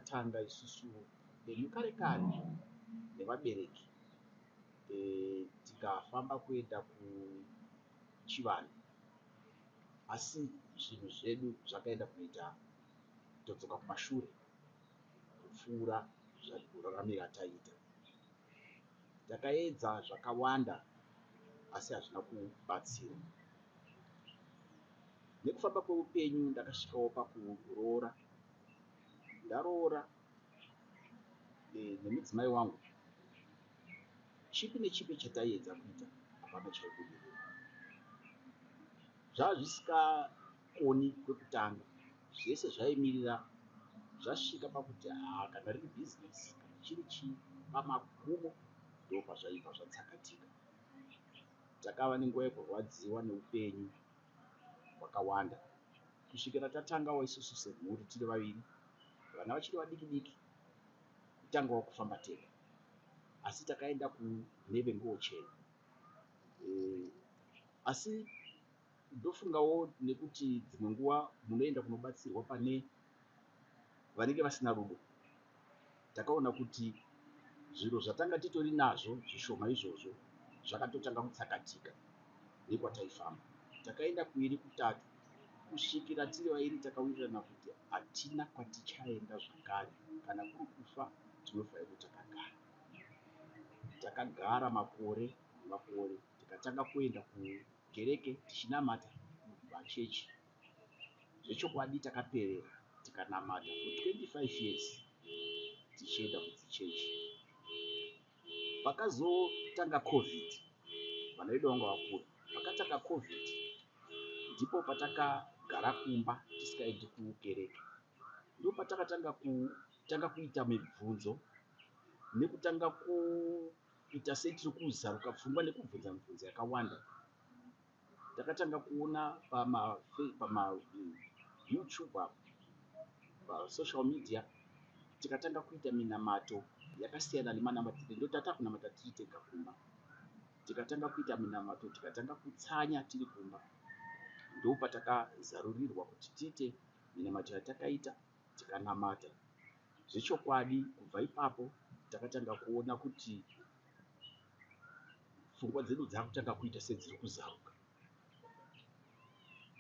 takatanga isusu upenyu kare kare nevabereki tikafamba kuenda kuchivanhu, asi zvinhu zvedu zvakaenda kuita kutodzoka kumashure kupfuura kuraramira taita. Takaedza zvakawanda asi hazvina kubatsira. Nekufamba kweupenyu ndakasvikawo pakuroora. Ndaroora nemudzimai wangu, chipi nechipi chataiedza kuita hapana chaibudirira. Zvava zvisikakoni kwekutanga, zvese zvaimirira zvasvika pakuti kana riri bhizinesi kana chiri chii, pamagumo ndo pazvaibva zvatsakatika. Takava nenguva yekurwadziwa neupenyu hwakawanda kusvikira tatangawo isusu semhuri tiri vaviri, vana vachiri vadiki diki, kutangawo kufamba tega, asi takaenda kunheve ngoochena. Asi ndofungawo nekuti dzimwe nguva munoenda kunobatsirwa pane vanenge vasina rudo, takaona kuti zviro zvatanga titori nazvo zvishoma izvozvo zvakatotanga kutsakatika nekwataifamba. Takaenda kuiri kutatu, kusvikira tiri vairi takawirirana kuti hatina kwatichaenda zvakare, kana kuri kufa tinofa hedu takagara. Takagara makore nemakore, tikatanga kuenda kukereke tichinamata machechi. Zvechokwadi takaperera tikanamata for 25 years tichienda kuchechi. Pakazotanga COVID, vana vedu vanga vakura. Pakatanga COVID ndipo patakagara kumba tisikaendi kukereke. Ndipo patakatanga kuita mibvunzo nekutanga kuita setiri kuzaruka pfungwa nekubvunza mibvunzo yakawanda. Takatanga kuona pama YouTube, social media, tikatanga kuita minamato yakasiyana nemanamatiro. Ndo tata kunamata tiri tega kumba. Tikatanga kuita minamato, tikatanga kutsanya tiri kumba. Ndo patakazarurirwa kuti tiite minamato yatakaita tikanamata. Zvechokwadi kubva ipapo takatanga kuona kuti pfungwa dzedu dzakutanga kuita sedziri kuzaruka.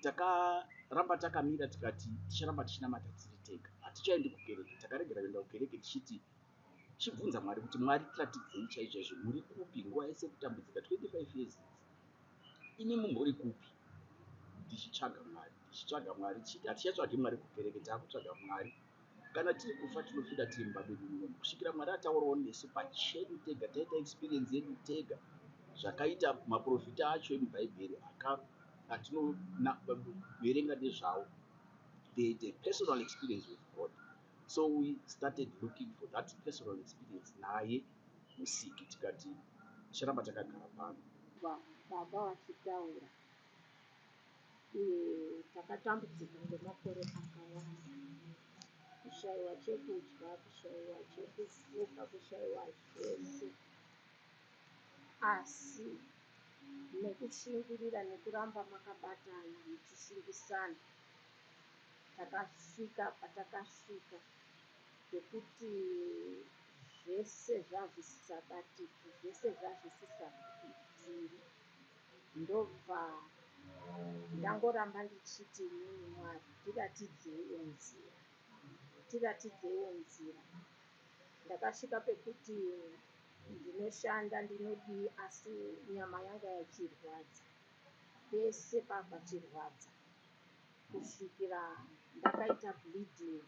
Takaramba takamira tikati ticharamba tichinamata tiri tega, hatichaendi kukereke. Takaregera kuenda kukereke tichiti chibvunza Mwari kuti Mwari tiratidzei chaizvo muri kupi nguva yese kutambudzika 25 years ini mumbori kupi. Tichitsvaga Mwari tichiti hatichatsvagi Mwari kukereke, taakutsvaga Mwari kana tiri kufa tinofira tiri mubabedu munomu, kusvikira Mwari ataurawo nesu pachedu tega, taita experience yedu tega, zvakaita maprofita acho emubhaibheri atinoverenga nezvawo, the personal experience with God. So we started looking for that personal experience naye Musiki, tikati ticharamba takagara pano. Baba vachitaura, takatambudzika kwemakore akawanda, kushayiwa chekudya, kushayiwa chekufuka, kushayiwa zvese, asi nekushingirira nekuramba makabatana muchisimbisana takasvika patakasvika, pekuti zvese zvazvisisabatiki, zvese zvazvisisabviri. Ndobva ndangoramba ndichiti inini Mwari tiratidzeiwo nzira. Ndakasvika pekuti ndinoshanda ndinodii, asi nyama yanga yachirwadza, pese pachirwadza, kusvikira ndakaita bleeding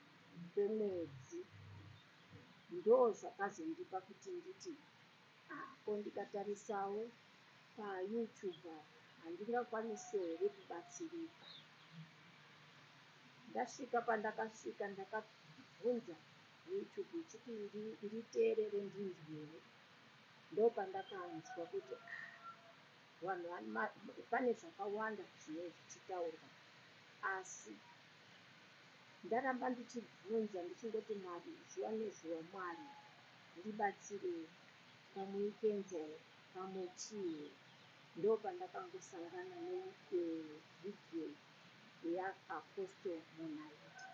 kwemwedzi. Ndo zvakazondipa kuti nditi ko ndikatarisawo paYouTube handingakwanisi here kubatsirika. Ndasvika pandakasvika ndakabvunza YouTube ichiti nditeerere ndinzwewo. Ndo pandakanzwa kuti pane zvakawanda zvinenge zvichitaurwa, asi ndaramba ndichibvunza ndichingoti Mwari, zuva nezuva Mwari ndibatsirei, pamuikenzo pamuchii. Ndo pandakangosangana nevidhiyo yaApostle Munaiti.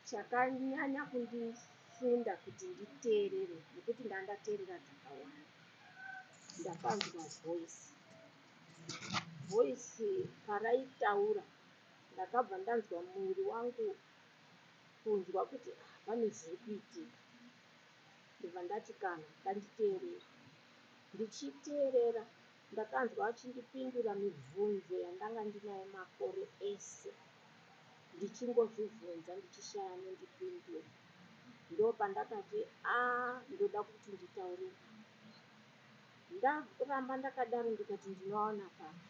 chakanyanya kundisunda kuti nditeerere, nekuti ndandateerera dzakawanda, ndakanzwa voisi paraitaura, ndakabva ndanzwa muviri wangu kunzwa kuti pane zviri kuitika. Ndibva ndati kana ndanditeerera. Ndichiteerera ndakanzwa achindipindura mibvunzo yandanga ndinayo makore ese, ndichingozvibvunza ndichishaya nendipindura. Ndopandakati ndoda kuti nditaure. Ndaramba ndakadaro ndikati ndinoona pano.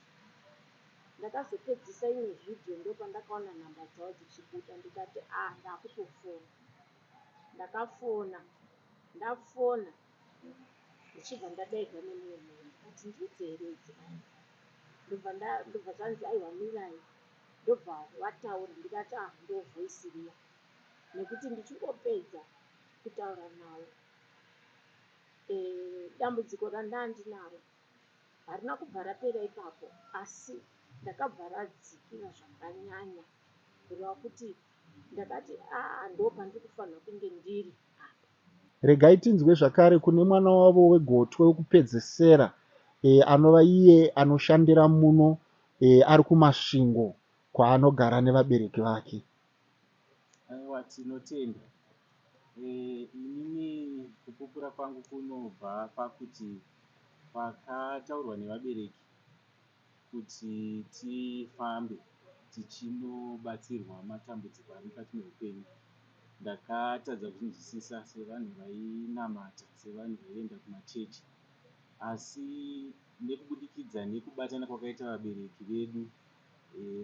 Ndakazopedzisa imwe vhidhiyo, ndopandakaona nhamba dzavo dzichibuda, ndikati ndakutofona. Ndakafona, ndafona ndichibva ndadaidza nemumwe munhu ndikati ndidzeredze. Ndobva zvanzi aiwa mirai, ndobva vataura, ndikati ndovhoisi riya, nekuti ndichingopedza kutaura navo dambudziko randandinaro harina kubva rapera ipapo, asi ndakabva radzikira zvakanyanya kureva kuti ndakati ndopandiri kufanira kunge ndiri. Regai tinzwe zvakare kune mwana wavo wegotwe wekupedzesera anova iye anoshandira muno ari kumasvingo kwaanogara nevabereki vake. Aiwa, tinotenda. Inini kupupura kwangu kunobva pakuti pakataurwa nevabereki kuti tifambe tichinobatsirwa matambudziko ari mukati meupenyu, ndakatadza kuzvinzwisisa sevanhu vainamata, sevanhu vaienda kumachechi, asi nekubudikidza nekubatana kwakaita vabereki vedu,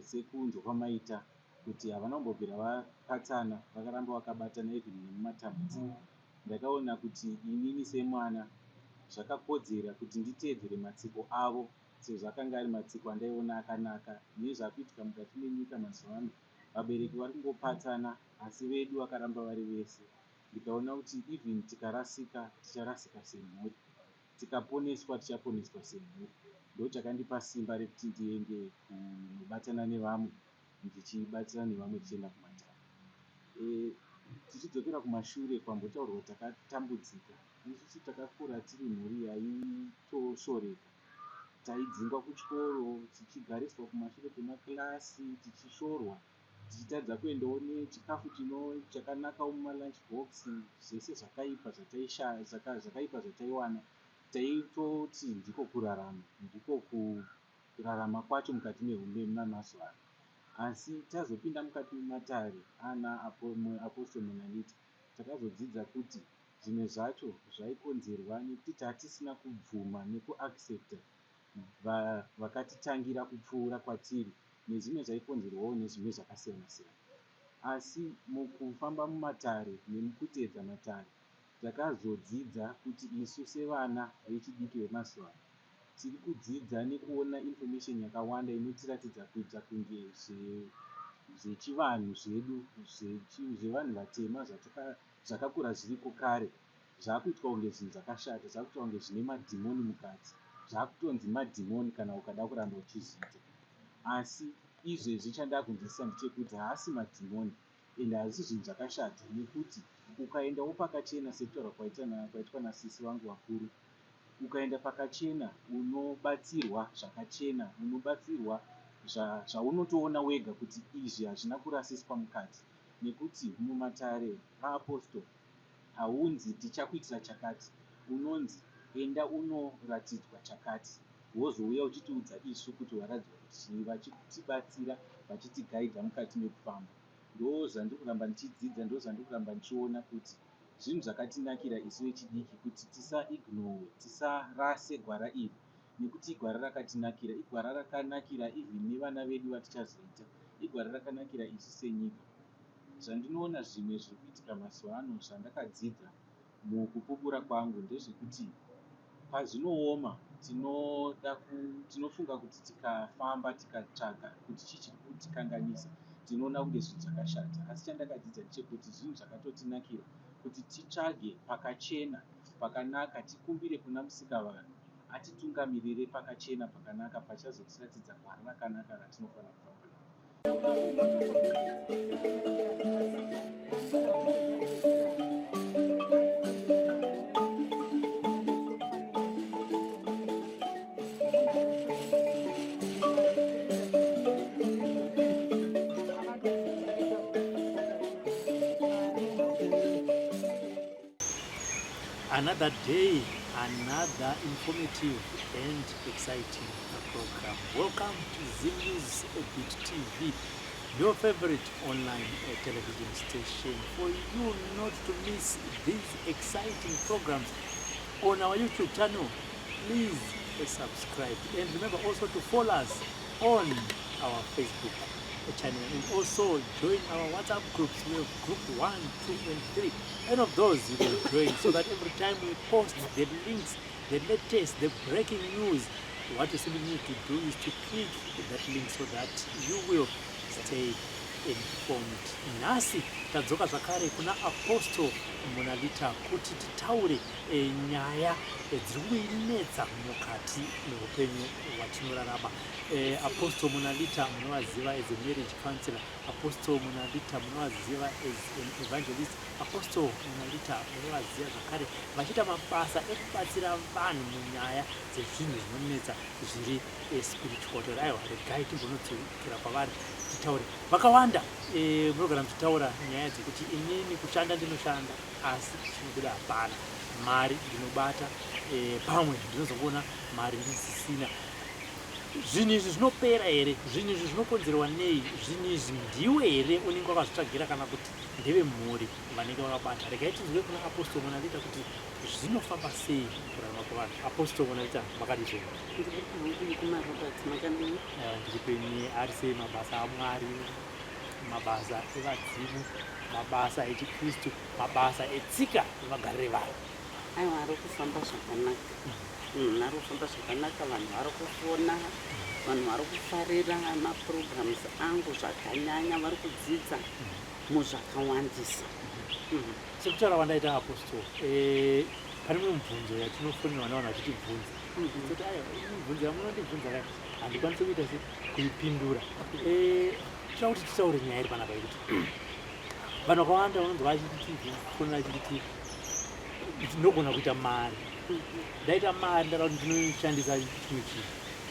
sekunzwa kwamaita kuti havana kumbobvira vapatsana, vakaramba vakabatana even nemumatambudziko, ndakaona kuti inini semwana zvakakodzera kuti nditeedzere matsiko avo, sezvo akanga ari matsiko andaiona akanaka. Nezvakuitika mukati menyika mazuva ano, vabereki vari kungopatsana asi vedu vakaramba vari vese. Ndikaona kuti even tikarasika ticharasika semhuri, tikaponeswa tichaponeswa semhuri. Ndo chakandipa simba rekuti ndiende kunobatana nevamwe, ndichibatsira nevamwe tichienda kumatare. Tichidzokera kumashure, kwambotaurwa takatambudzika. Isusu takakura tiri mhuri yaitoshoreka, taidzingwa kuchikoro, tichigariswa kumashure kwemakirasi, tichishorwa, tichitadza kuendawo nechikafu chakanakawo mumalunch box. Zvese zvakaipa zvataiwana, taitoti ndiko kurarama, ndiko kurarama kwacho mukati memazuva ano. Asi tazopinda mukati mematare ana apostoli Monaliti, takazodzidza kuti zvimwe zvacho zvaikonzerwa nekuti hatisina kubvuma nekuaccepta vakatitangira kupfuura kwatiri, nezvimwe zvaikonzerwawo nezvimwe zvakasiyana siyana. Asi mukufamba mumatare nemukuteedza matare, takazodzidza kuti isu sevana vechidiki vemazuva ano tiri kudzidza nekuona information yakawanda inotiratidza kuita kunge zvechivanhu zvedu, zvevanhu vatema zvakakura zviriko kare, zvakuitwa kunge zvinhu zvakashata, zvakuitwa kunge zvine madhimoni mukati, zvakutonzi madhimoni kana ukada kuramba uchizviita. Asi izvezvi chandakunzwisisa ndechekuti haasi madhimoni ende hazisi zvinhu zvakashata, nekuti ukaendawo pakachena sekutaura kwaitwa nasisi vangu vakuru, ukaenda pakachena unobatsirwa zvakachena, unobatsirwa zvaunotoona wega kuti izvi hazvina kurasiswa mukati. Nekuti mumatare aapostoli haunzi tichakuitira chakati, unonzi enda unoratidzwa chakati, wozouya uchitiudza isu kuti waratidzwa kuti vachitibatsira, vachitigaidha mukati mekufamba. Ndo zvandiri kuramba ndichidzidza, ndo zvandiri kuramba ndichiona kuti zvinhu zvakatinakira isu vechidiki, kuti tisarase gwara iri, nekuti igwara rakatinakira, igwara rakanakira even nevana vedu vatichazoita, igwara rakanakira isu senyika. Zvandinoona zvimwe zviri kuitika mazuva ano, zvandakadzidza mukupupura kwangu, ndezvekuti pazvinooma tinofunga kuti tikafamba tikatsvaga kuti chii kutikanganisa, tinoona kunge zvinhu zvakashata. Asi chandakadzidza ndechekuti zvinhu zvakatotinakira kuti titsvage pakachena pakanaka, tikumbire kuna Musikavanhu atitungamirire pakachena pakanaka, pachazotiratidza gwara rakanaka ratinofanira kufamba. Another day, another informative and exciting program. Welcome to Zimnews Beat TV, your favorite online television station. For you not to miss these exciting programs on our YouTube channel, please subscribe. And remember also to follow us on our Facebook channel, and also join our WhatsApp groups. We have group 1, 2, and 3. Any of those you will join, so that every time we post the links, the latest, the breaking news, what you simply need to do is to click that link so that you will stay informed. Nasi tadzoka zvakare kuna Apostle Monalita kuti titaure nyaya dziri kunetsa mukati meupenyu hwatinorarama. Apostle Monalita munovaziva as a marriage counselor. Apostle Monalita munovaziva as an evangelist. Apostle Monalita munovaziva zvakare vachiita mabasa ekubatsira vanhu munyaya dzezvinhu zvinonetsa zviri spiritual. Aiwa, regai timbonodzokera kwavari titaure vakawanda. Munogara muchitaura nyaya dzekuti inini kushanda ndinoshanda, asi chinobuda hapana, mari ndinobata, pamwe ndinozongoona mari ndisisina. Zvinhu izvi zvinopera here? Zvinhu izvi zvinokonzerwa nei? Zvinhu izvi ndiwe here unenge wakazvitsvagira kana kuti ndevemhuri vanenge vakabata? Regai tinzwe kuna Apostle Monalita kuti zvinofamba sei kurarama kwavanhu. Apostle Monalita, makadii? Ndiri penye ari sei mabasa aMwari, mabasa evadzimu, mabasa echikristu, mabasa etsika nemagarire vanhu? Aiwa, ari kufamba zvakanaka. Ari kufamba zvakanaka, vanhu vari kufona, vanhu vari kufarira maprograms angu zvakanyanya, vari kudzidza muzvakawandisa. Sekutaura wandaita Apostle, pane mumwe mubvunzo yatinofonera navanhu vachitibvunza. Kuti mibvunzo yamunondibvunza kati handikwanisi kuita kuipindura. Tinoda kuti titaure nyaya iri panapa yekuti vanhu vakawanda vanonzwa vachitifonera vachiti ndinogona kuita mari. Ndaita mari ndada kuti ndinoshandisa chimwe chinhu,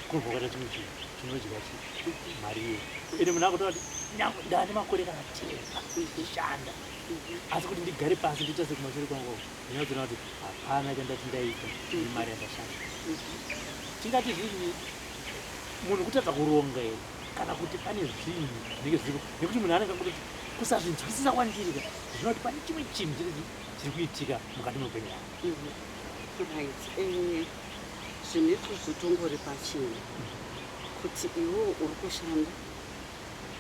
kunobva kwaita chimwe chinhu chinodya mari yedu. Ende munhu akutaura kuti nyangwe ndane makore kana 10 ndichishanda, asi kuti ndigare pasi ndiita sekumashure kwangu ndinoziona kuti hapana chandati ndaita mari yandashanda. Tingati zvinhu munhu kutadza kuronga here kana kuti pane zvinhu zvinenge zviripo, nekuti munhu anenge kuti kusazvinzwisisa kwandiri zvinoti pane chimwe chinhu chiri kuitika mukati meupenyu hwako. Right. Zvinetso zvitongori pachinhu kuti iwo uri kushanda,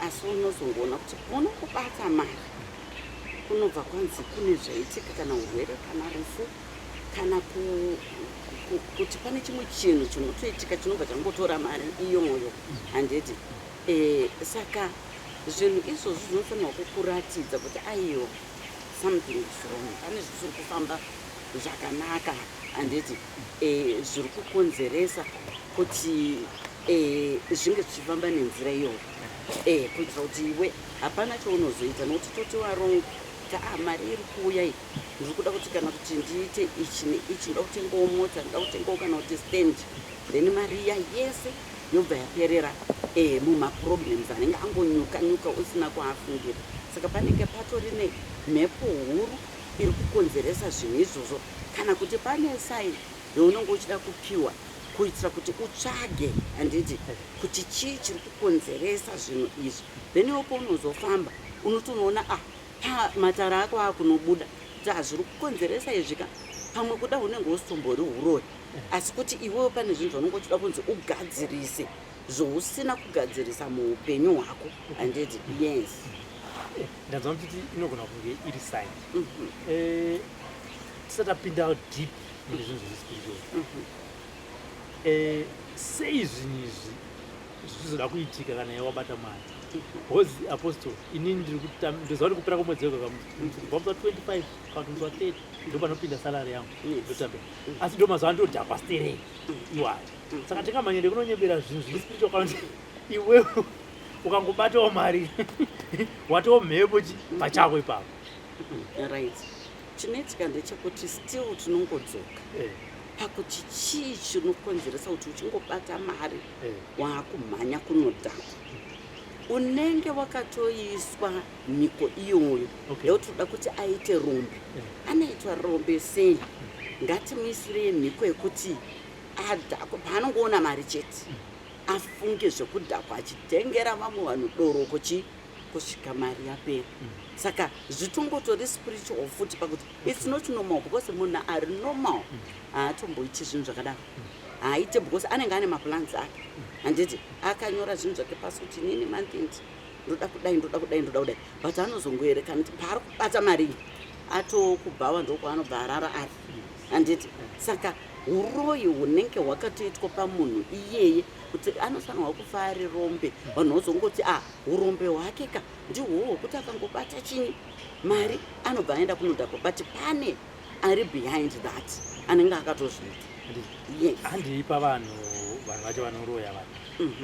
asi unozongoona kuti kuona kubata mari kunobva kwanzi kune zvaitika, kana urwere kana rufu, kana kuti pane chimwe chinhu chinotoitika chinobva changotora mari iyoyo. Handiti saka zvinhu izvozvo zvinofanirwa kukuratidza kuti aiyo something is wrong, pane zvisiri kufamba zvakanaka. Handiti zviri kukonzeresa kuti zvinge zvichifamba nenzira iyoyo, kuitira kuti iwe hapana chaunozoita, nokuti toti waronga mari iri kuuya iyi, ndiri kuda kuti kana kuti ndiite ichi neichi, ndoda kutengawo mota, ndoda kutengawo kana kuti stand, then mari iya yese yobva yaperera mumaproblems anenge angonyuka usina kuafungira. Saka panenge patori nemhepo huru iri kukonzeresa zvinhu izvozvo, kana kuti pane saini yaunenge uchida kupiwa kuitira kuti utsvage, handiti, kuti chii chiri kukonzeresa zvinhu izvi. Then iwopo unozofamba unotonoona matara ako akunobuda kuti hazviri kukonzeresa izvika, pamwe kuda unenge usimbori urori, asi kuti iwewo pane zvinhu zvaunenge uchida kunzi ugadzirise zvousina kugadzirisa muupenyu hwako. Handiti? Yes. Ndanzwa kuti inogona kunge iri sign. Tisati tapinda deep mune zvinhu zvespiritual, sei zvinhu izvi zvichizoda kuitika kana wabata mari? Hozi Apostle, inini ndirizoziva kuti kupera kwemwedzi wega kubva 25 kana 30 ndo panopinda salary yangu ndotambe, asi ndo mazuva ndodhakwa sterei iwati. Saka tingamanyende kunonyebera zvinhu zviri spiritual kana kuti iwewe ukangobatawo mari watawo mhepo pachako ipapo. Right. Chinoitika ndechekuti still tinongodzoka pakuti chii chinokonzeresa kuti uchingobata mari waakumhanya kunodhakwa. Unenge wakatoiswa mhiko iyoyo yekuti uda kuti aite rombe. Anoitwa rombe sei? ngatimuisire mhiko yekuti adhakwa paanongoona mari chete afunge zvekudhakwa achitengera vamwe vanhu doro kusvika mari yapera. Saka zvitongotori spiritual futi pakuti it's not normal because munhu ari normal haatomboiti zvinhu zvakadaro. Haaite because anenge ane maplans ake. Handiti akanyora zvinhu zvake pasi kuti nini month ndoda kudai but anozongoerekana kuti paari kubata mari atokubhawa ndokwaanobva arara ari. Handiti saka uroyi hunenge hwakatoitwa pamunhu iyeye kuti anofanirwa kufa ari rombe. Vanhu vozongoti urombe hwake ka ndihwo hwokuti akangobata chini mari anobva aenda kunodhakwa, but pane ari behind that anenge akatozviita. Yes. Handiipa vanhu vacho vanoroya vanhu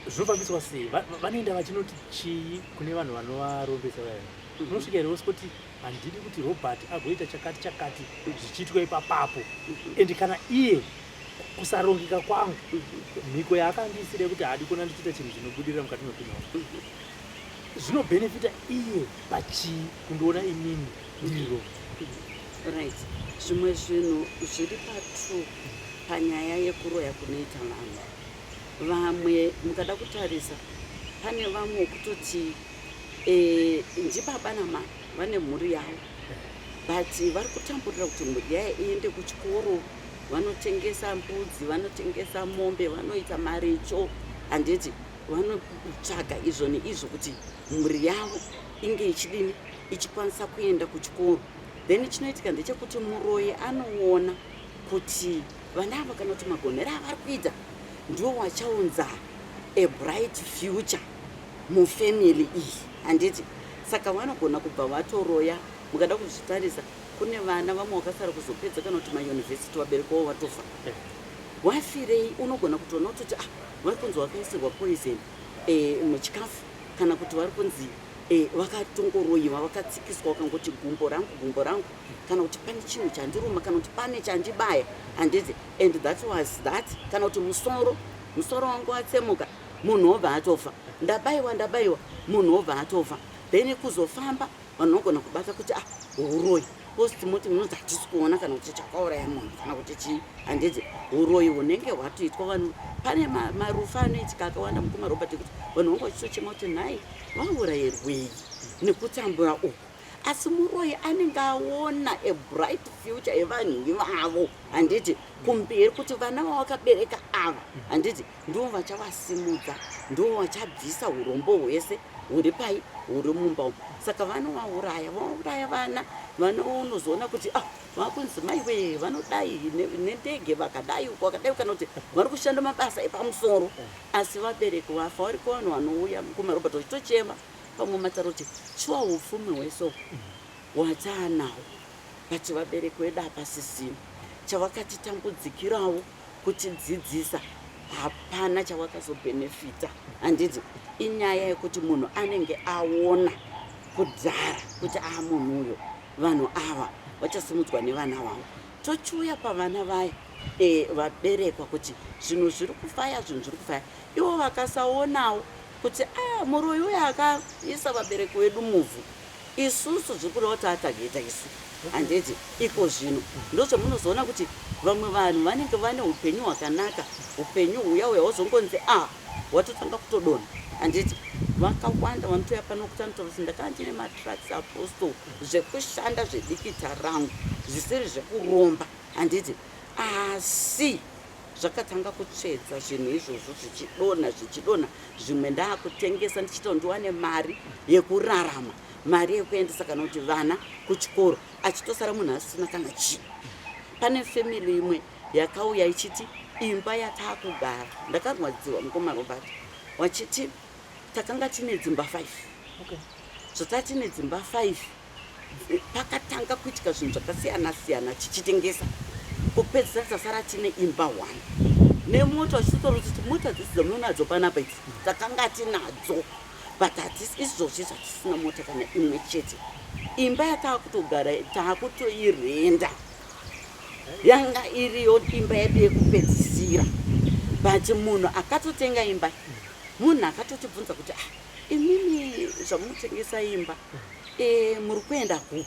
zvinofambiswa sei? Vanoenda vachinoti chii kune vanhu vanovarombesa vaya? Unosvika here kuti handidi kuti Robert agoita chakati zvichiitwa ipapapo, and kana iye kusarongeka kwangu mhiko yaakandisire kuti haadi kuona ndichiita chinhu chinobudirira mukati meupenyu hwangu, zvinobhenefita iye pachii kundiona inini ndiro? Right. Zvimwe zvinhu zviri patrue panyaya yekuroya kunoita vanhu. Vamwe mukada kutarisa pane vamwe kutoti ndibaba namai vane mhuri yavo, but vari kutamburira kuti mhuri yayo iende kuchikoro, vanotengesa mbudzi, vanotengesa mombe, vanoita marecho, handiti vanotsvaga izvo neizvo kuti mhuri yavo inge ichidini ichikwanisa kuenda kuchikoro. Then chinoitika ndechekuti muroyi anoona kuti vana ava kana kuti magonero avari kuita ndiwo wachaunza a bright future mufamily iyi. Handiti saka vanogona kubva vatoroya. Mukada kuzvitarisa kune vana vamwe vakasara kuzopedza kana kuti mayunivhesiti vabereki wavo vatofa. Wafirei unogona kutoona kutoti vari kunzi wakaisirwa poison muchikafu, kana kuti vari kunzi vakatongoroyiwa vakatsikiswa vakangoti gumbo rangu, kana kuti pane chinhu chandiruma, kana kuti pane chandibaya. Handiti and that was that. Kana kuti musoro wangu watsemuka munhu wobva atofa, ndabayiwa munhu wobva atofa. Then kuzofamba vanhu vogona kubata kuti uroyi postmortem unonzi hatisi kuona kana kuti chakauraya munhu kana kuti chii. Handiti uroyi hunenge hwatoitwa vanhu. Pane marufa anoitika akawanda mukumarobert kuti vanhu vangu vachitochema kuti nhai vaurayirwei nekutambura uku, asi muroyi anenge aona a bright future yevanhu ivavo. Handiti kumberi kuti vana vavakabereka ava, handiti ndivo vachavasimudza, ndivo vachabvisa urombo hwese huri pai huri mumba umu. Saka vanovauraya vana unozoona kuti vakunzi maiwe vanodai nendege vakadai kana kuti vari kushanda mabasa epamusoro, asi vabereki vafa. Vari kuvanhu vanouya kumarobert vachitochema pamwe mataro kuti chiwa upfumi hweso hwataanawo, but vabereki vedu hapasisino chavakatitambudzikirawo kutidzidzisa, hapana chavakazobhenefita. Handiti inyaya yekuti munhu anenge aona kudhara kuti munhu uyo vanhu ava vachasimudzwa nevana vavo. Tochiuya pavana vaya vaberekwa kuti zvinhu zviri kufaya, ivo vakasaonawo kuti muroyi uyo akaisa vabereki vedu muvhu, isusu zviri kuda kuti atageta isu. Handiti iko zvino ndozvamunozoona kuti vamwe vanhu vanenge vane upenyu hwakanaka, upenyu huya hwauzongonzi watotanga kutodonha. Handiti vakawanda vanotouya pano kuti anotaura kuti ndakanga ndine matracks apostle zvekushanda zvedikita rangu zvisiri zvekuromba. Handiti asi zvakatanga kutsvedza zvinhu izvozvo zvichidonha. Zvimwe ndaakutengesa ndichita ndiwane mari yekurarama, mari yekuendesa kana kuti vana kuchikoro, achitosara munhu asina kana chii. Pane family imwe yakauya ichiti imba yataakugara, ndakarwadziwa mukumarobert, wachiti takanga tine dzimba 5. Zvotati nedzimba 5 pakatanga kuitika zvinhu zvakasiyana tichitengesa, kupedzisira tasara tine imba 1 nemota. Vachitotaura kuti mota dzisi dzamunonadzo panapa idzi takanga tinadzo, but izvozvi zvatisina mota kana imwe chete. Imba yataakutogara taakutoirenda yanga iriyo imba yedu yekupedzisira, but munhu akatotenga imba, munhu akatotibvunza kuti imimi zvamunotengesa imba muri kuenda kupi?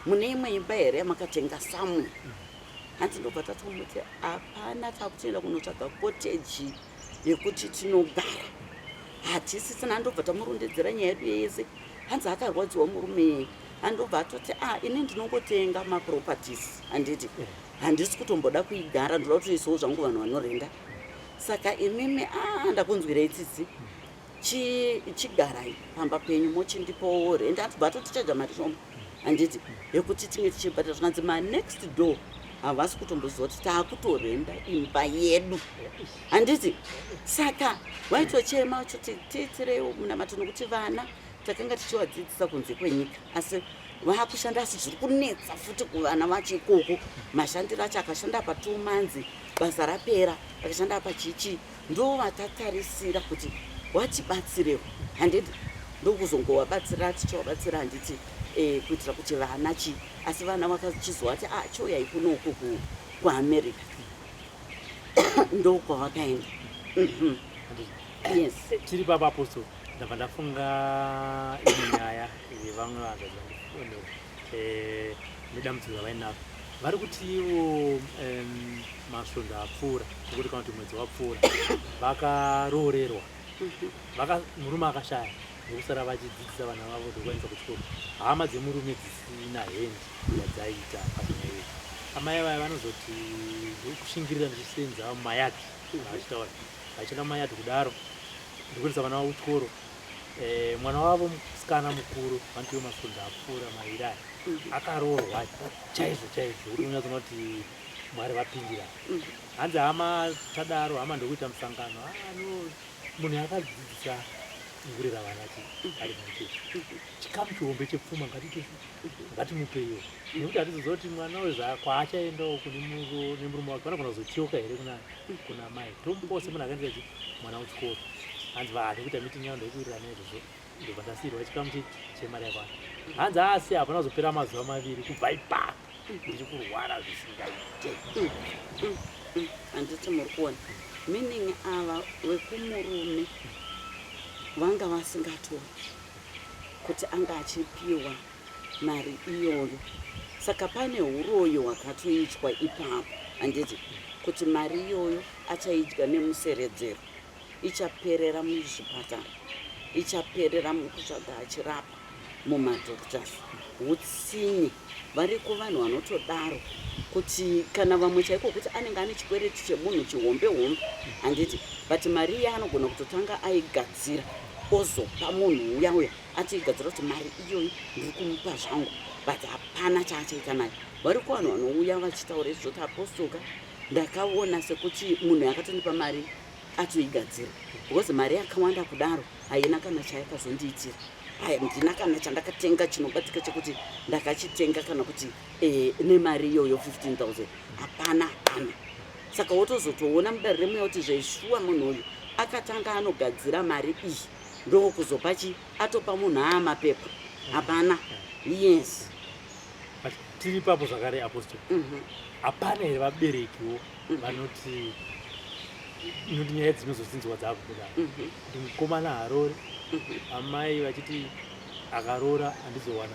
mune imwe imba here yamakatenga samwe. Hanzi ndobva tatomuti hapana takutoenda kunotsvaga koteji yekuti tinogara. Hatisisina ndobva tamurondedzera nyaya yedu yese. Hanzi akarwadziwa murume. Handobva atoti ini ndinongotenga maproperties. Handisi kutomboda kuigara, ndoda kutoisawo zvangu vanhu vanorenda. Saka imimi ndakunzwirai tsitsi. Chigarai pamba penyu mochindipowo renda. Hatibva totichaja mari shoma. Yekuti tinge tichibhadhara zvanzi next door. Havasi kutomboziva kuti taakutorenda imba yedu. Saka waitochema kuti tiitirewo munamato nokuti vana takanga tichivadzidzisa kunze kwenyika, asi vakushanda asi zviri kunetsa futi kuvana vacho ikoko. Mashandiro acho akashanda pa 2 months basa rapera, akashanda pachichi, ndo vatatarisira kuti watibatsirewo. Ndokuzongovabatsira tichivabatsira kuitira kuti vana asi vana vakachizwa kuti choyai kunoku kuAmerica. Ndokwavakaenda. Yes. Tiri papa Apostle, ndabva ndafunga imwe nyaya yevamwe vanhu nedambudziko ravainaro. Vari kuti ivo masvondo apfuura, nokuti kana kuti mwedzi wapfuura, vakaroorerwa, murume akashaya ndokusara vachidzidzisa vana vavo ndokuvaendesa kuchikoro. Hama dzemurume dzisina hendi yadzaita panyaya. Amai vaya vanozoti kushingirira ndichisenza mumayadhi vachitaura vachienda mumayadhi kudaro ndikuendesa vana vavo kuchikoro. Mwana wavo musikana mukuru vanotiwo masvondo apfuura mairi aya akaroorwa chaizvo kuti unyatsona kuti Mwari vapindira. Hanzi hama tadaro, hama ndokuita musangano, munhu akadzidzisa ngurira vana ari muchechi chikamu chihombe chepfuma ngatimupeyo, nekuti hatizoziva kuti mwana uyu kwaachaendawo nemurume wake vanogona kuzotyoka here kuna mai. Tombose munhu akaendesa mwana kuchikoro. Hanzi ndikuita mitingi yavo ndokuirira naizvozvo ndobva ndasiyirwa chikamu chemari yakwana. Hanzi asi hapana kuzopera mazuva 2 kubva ipapo ndichi kurwara zvisingaite. Handiti muri kuona meaning ava wekumurume vanga vasingatori kuti anga achipiwa mari iyoyo. Saka pane uroyo hwakatoitwa ipapo. Handiti kuti mari iyoyo achaidya nemuseredzero, ichaperera muzvipatara, ichaperera mukutsvaga achirapa mumadhoktors. Utsinye variko vanhu vanotodaro kuti kana vamwe chaiko kuti anenge ane chikwereti chemunhu chihombe. Handiti but mari iya anogona kutotanga aigadzira ozopa munhu uya atiigadzira kuti mari iyoyo ndiri kumupa zvangu, but hapana chaachaita nayo. Variko vanhu vanouya vachitaura izvoti Apostoka ndakaona sekuti munhu akatondipa mari atoigadzira, because mari yakawanda kudaro haina kana chayakazondiitira. Ndina kana chandakatenga chinobatika chekuti ndakachitenga kana kuti nemari iyoyo 15,000 hapana. Saka wotozotoona mudarire muya kuti zveshuwa munhu uyu akatanga anogadzira mari iyi ndokuzopa atopa munhu mapepa. Hapana. Yes. But tiri papo zvakare Apostle. Hapana here vaberekiwo vanoti inoti nyaya dzinozotsinzwa dzakubuda kuti mukomana harori, amai vachiti akaroora handizowana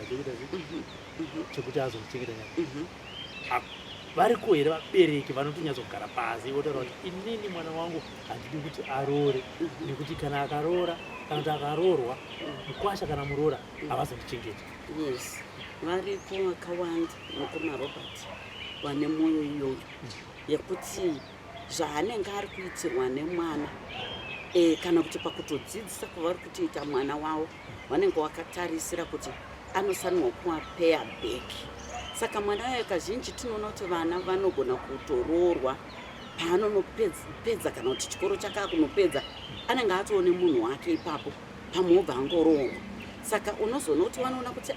chekuti azondichengeta nyaya. Variko here vabereki vanotonyadzogara pasi votaura kuti inini mwana wangu handidi kuti aroore, nekuti kana akaroora kana kuti akaroorwa mukwasha kana muroora havazondichengeta. Yes, variko vakawanda nokumaRobert vane mwoyo iyoyo yekuti zvaanenge ari kuitirwa nemwana kana kuti pakutodzidzisa kwavari kutoita mwana wavo vanenge vakatarisira kuti anosanirwa kuwapeya bheki. Saka mwana wayo kazhinji tinoona kuti vana vanogona kutoroorwa paanonopedza kana kuti chikoro chake akunopedza anenge atoone munhu wake ipapo pamobva angoroorwa. Saka unozoona kuti vanoona kuti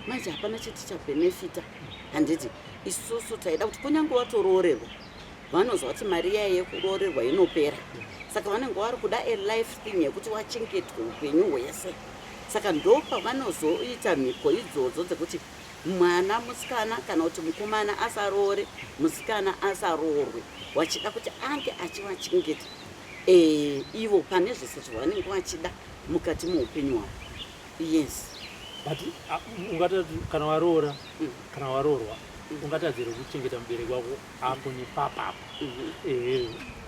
manje hapana chiti chabhenefita. Handiti isusu taida kuti kunyange watoroorerwa vanozwa kuti mari yaye yekuroorerwa inopera. Saka vanenge vari kuda life thing yekuti wachengetwe upenyu hwese. Saka ndopa vanozoita mhiko idzodzo dzekuti mwana musikana kana kuti mukomana asaroore, musikana asaroorwe, wachida kuti ange achivachengeta ivo pane zvese zvavanenge vachida mukati muupenyu hwavo. Yes. but ungatati kana waroora kana waroorwa ungatadzira kuchengeta mubereki wako apo nepapapo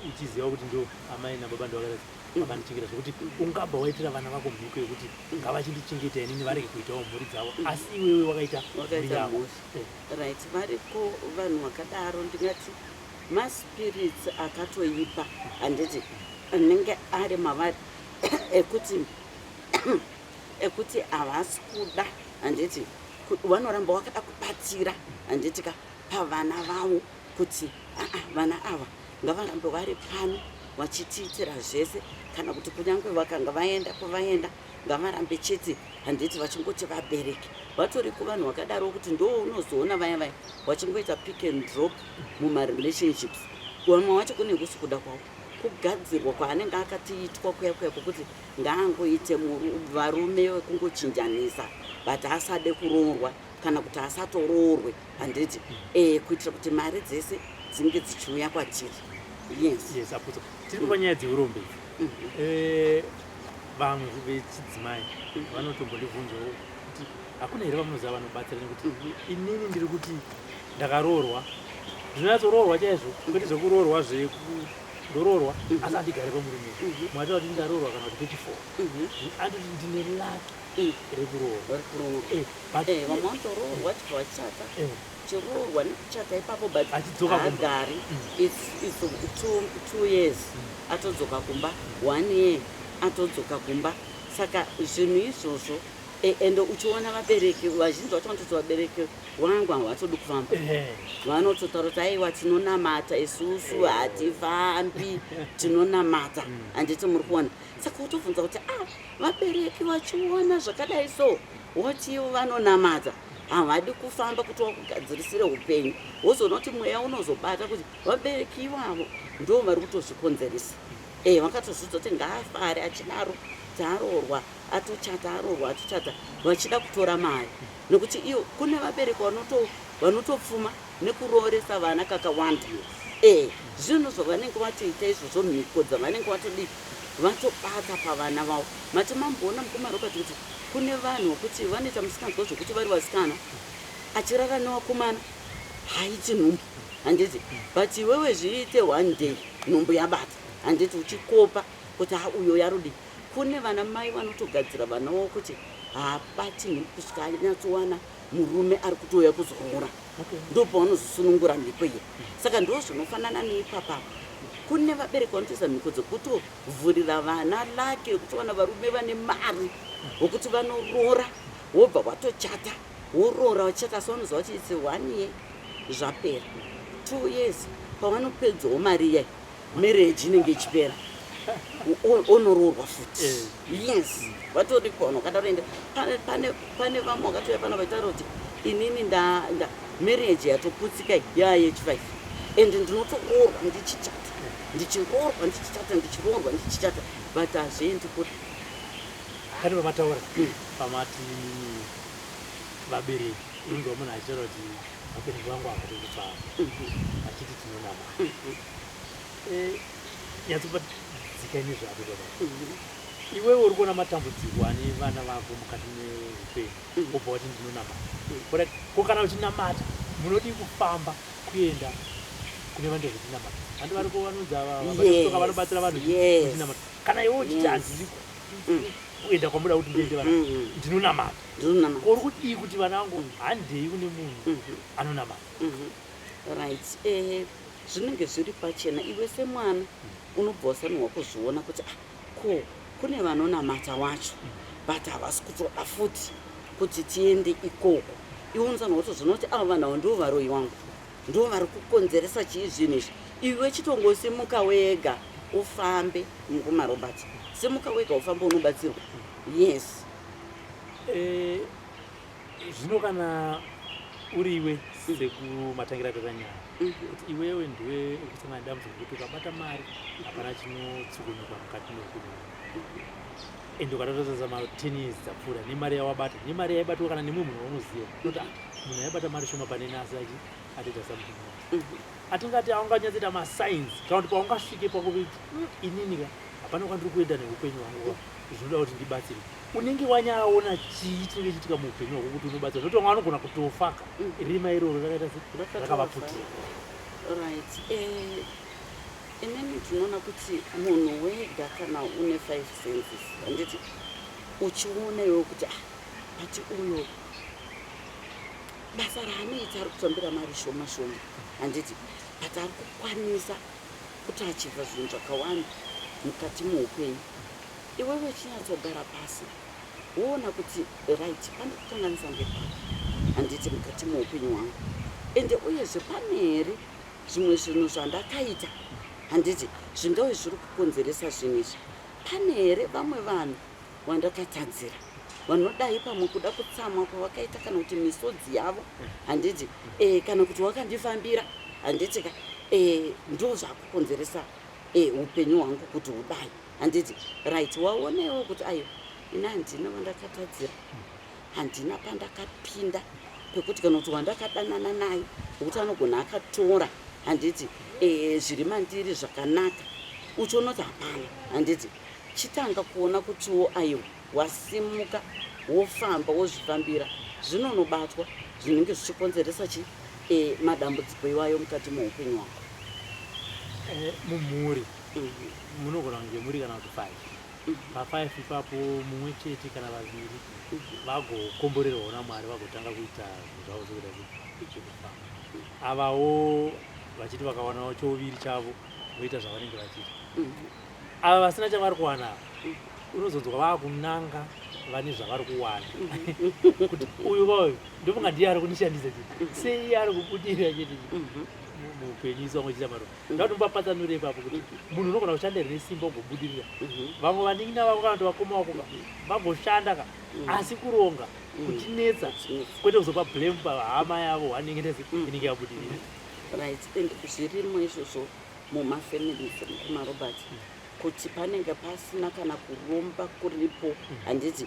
uchiziva kuti ndo amai nababa ndovakandichengetera zvokuti ungabva waitira vana vako mhiko yekuti ngavachindichengetera inini varege kuitawo mhuri dzavo asi iwewe wakaita mhuri right. Variko vanhu vakadaro ndingati maspirits akatoipa handiti anenge ari mavari ekuti havasi kuda handiti vanoramba wakada kubatsira handiti pavana vavo kuti vana ava ngavarambe vari pano vachitiitira zvese kana kuti kunyange vakanga vaenda kwavaenda ngavarambe chete handiti vachingoti vabereki vatori kuvanhu vakadaro kuti ndo unozoona vaya vachingoita pick and drop mumarelationships vamwe vacho kune kusi kuda kwavo kugadzirwa kwaanenge akatiitwa kuyakuyako kuti ngaangoite varume wekungochinjanisa but asade kuroorwa kana kuti asatoroorwe handiti kuitira kuti mari dzese dzinge dzichiuya kwatiri. Yes, aputo tiri panyaya dzeurombe vamwe vechidzimai vanotombondibvunzawo kuti hakuna here vamunoziva vanobatsira nekuti inini ndiri kuti ndakaroorwa ndinyatsoroorwa chaizvo kwete zvekuroorwa ndoroorwa asi handigare pamurume mwataura kuti ndaroorwa kana kuti pechiforo anditi ndine laki rekuroorwa vamwe vatoroorwa chibva vachata chiroorwa nekuchata ipapo but haagari it's 2 years atodzoka kumba 1 year atodzoka kumba saka zvinhu izvozvo ende uchiona vabereki vazhinji vacho vanototi vabereki vangu havatodi kufamba vanototaura kuti aiwa tinonamata isusu hatifambi tinonamata handiti muri kuona saka utobvunza kuti vabereki vachiona zvakadai so wotiwo vanonamata havadi kufamba kuti wakugadzirisire upenyu wozoona kuti mweya unozobata kuti vabereki ivavo ndo vari kutozvikonzeresa vakatozvidza kuti ngaafare achinaro taroorwa atochata aroorwa atochata vachida kutora mari nekuti iyo kune vabereki vanotopfuma nekurooresa vana kakawanda zvinhu zvavanenge vatoita izvozvo mhiko dzavanenge vatodi vatobata pavana vavo mati mamboona mukumarokati kuti kune vanhu vokuti vanoita musikanzwa zvokuti vari vasikana achirara nevakomana haiti nhumbu handiti but iwewe zviite 1 day nhumbu yabata handiti uchikopa kuti uyo yarudi kune vana mai vanotogadzira vana vavo kuti hapati nhumbu kusvika anyatsowana murume ari kutouya kuzoroora ndo paanozosunungura mhiko iyi saka ndo zvinofanana neipapapo kune vabereki vanotoisa mhiko dzekutovhurira vana lake yekuti vana varume vane mari wokuti vanoroora wobva watochata woroora wachata asi vanoziva kuti it's 1 year zvapera 2 years pavanopedzawo mari iyai marriage inenge ichipera onoroorwa futi yes vatori pano kadaroende pane vamwe vakatouya pano vaitaura kuti inini marriage yatoputsika yaye5 ende ndinotoroorwa ndichichata ndichiroorwa ndichichata ndichiroorwa ndichichata but hazviendi kuti kane vamataura pamati vabereki unge munhu achitaura kuti vabereki vangu havadi kufamba achiti tinonama nyatsopadzikai nezvavo baba iwewe uri kuona matambudziko ane vana vako mukati meupenyu wobva wati ndinonamata ko kana uchinamata munodi kufamba kuenda kune vantu vetinamata handi vari kuvanudza vanobatsira vanhu kuchinamata kana iwe uchiti handisi kuenda kwamuda kuti ndiende vana ndinonamata uri kudii kuti vana vangu handei kune munhu anonamata right zvinenge zviri pachena iwe semwana unobva wasanirwa kuzviona kuti ko kune vanonamata wacho but havasi kutoda futi kuti tiende ikoko iwe unosanirwa kutozviona kuti ava vanhu avo ndo varoi wangu ndo vari kukonzeresa chii zvinhu izvi iwe chitongosimuka wega ufambe mukumarobert simuka wega ufambe unobatsirwa yes zvino kana uri iwe sekumatangira kwekanyaya kuti iwewe ndiwe kusangana nedambudziko kuti ukabata mari hapana chinotsukunyuka mukati meupenyu ende ukatotosa ma10 years dzapfuura nemari yawabata nemari yaibatwa kana nemumwe munhu waunoziva kuti munhu aibata mari shoma pane nasi atoita something atingati aunganyatsoita masigns kana kuti paungasvike pakuti ininika hapana kwandiri kuenda neupenyu hwangu zvinoda kuti ndibatsirwe unenge wanyaona chii chinenge chiitika muupenyu hwako kuti unobatsirwa nokuti vamwe vanogona kutofaka rima iroro rakaita rakavaputira right inini tinoona kuti munhu wega kana une 5 senses handiti uchionewo kuti ati uyo basa raanoita ari kutambira mari shoma shoma handiti but ari kukwanisa kuti achibva zvinhu zvakawanda mukati muupenyu iwewe chinyatsogara pasi woona kuti right pane kukanganisa ngepapo handiti mukati muupenyu hwangu ende uyezve pane here zvimwe zvinhu zvandakaita handiti zvingave zviri kukonzeresa zvinhu izvi pane here vamwe vanhu vandakatadzira vanodai pamwe kuda kutsamwa kwavakaita kana kuti misodzi yavo handiti kana kuti wakandifambira handiti ndo zvakukonzeresa upenyu hwangu kuti udai handiti right waonewo kuti ayo ina handina vandakatadzira handina pandakapinda pekuti kana kuti wandakadanana naye ukuthi anogona akatora handiti zviri mandiri zvakanaka uchonoti hapana handiti chitanga kuona kutiwo ayo wasimuka wofamba wozvifambira zvinonobatwa zvinenge zvichikonzeresa chi madambudziko iwayo mukati muupenyu hwako mumhuri munogona kunge muri kana kuti 5 pa5 ipapo mumwe chete kana vaviri vagokomborerwawo naMwari vagotanga kuita zvavo zvokuda chekufamba avawo vachiti vakawanawo choviri chavo voita zvavanenge vachiita ava vasina chavari kuwana unozonzwa vakunanga vane zvavari kuwana kuti uyu vayo ndofunga ndiye ari kunishandisa chete sei ari kubudirira chete muupenyu isu vamwe chita maro ndatombapatsanure ipapo kuti munhu unogona kushanda nesimba ugobudirira vamwe vanini navavo kana kuti vakoma vako vagoshanda ka asi kuronga kuchinetsa kwete kuzopa blame pahama yavo wanenge nezi inenge yabudirira right and zvirimo izvozvo mumafamilies mukumarobert kuti panenge pasina kana kuromba kuripo handiti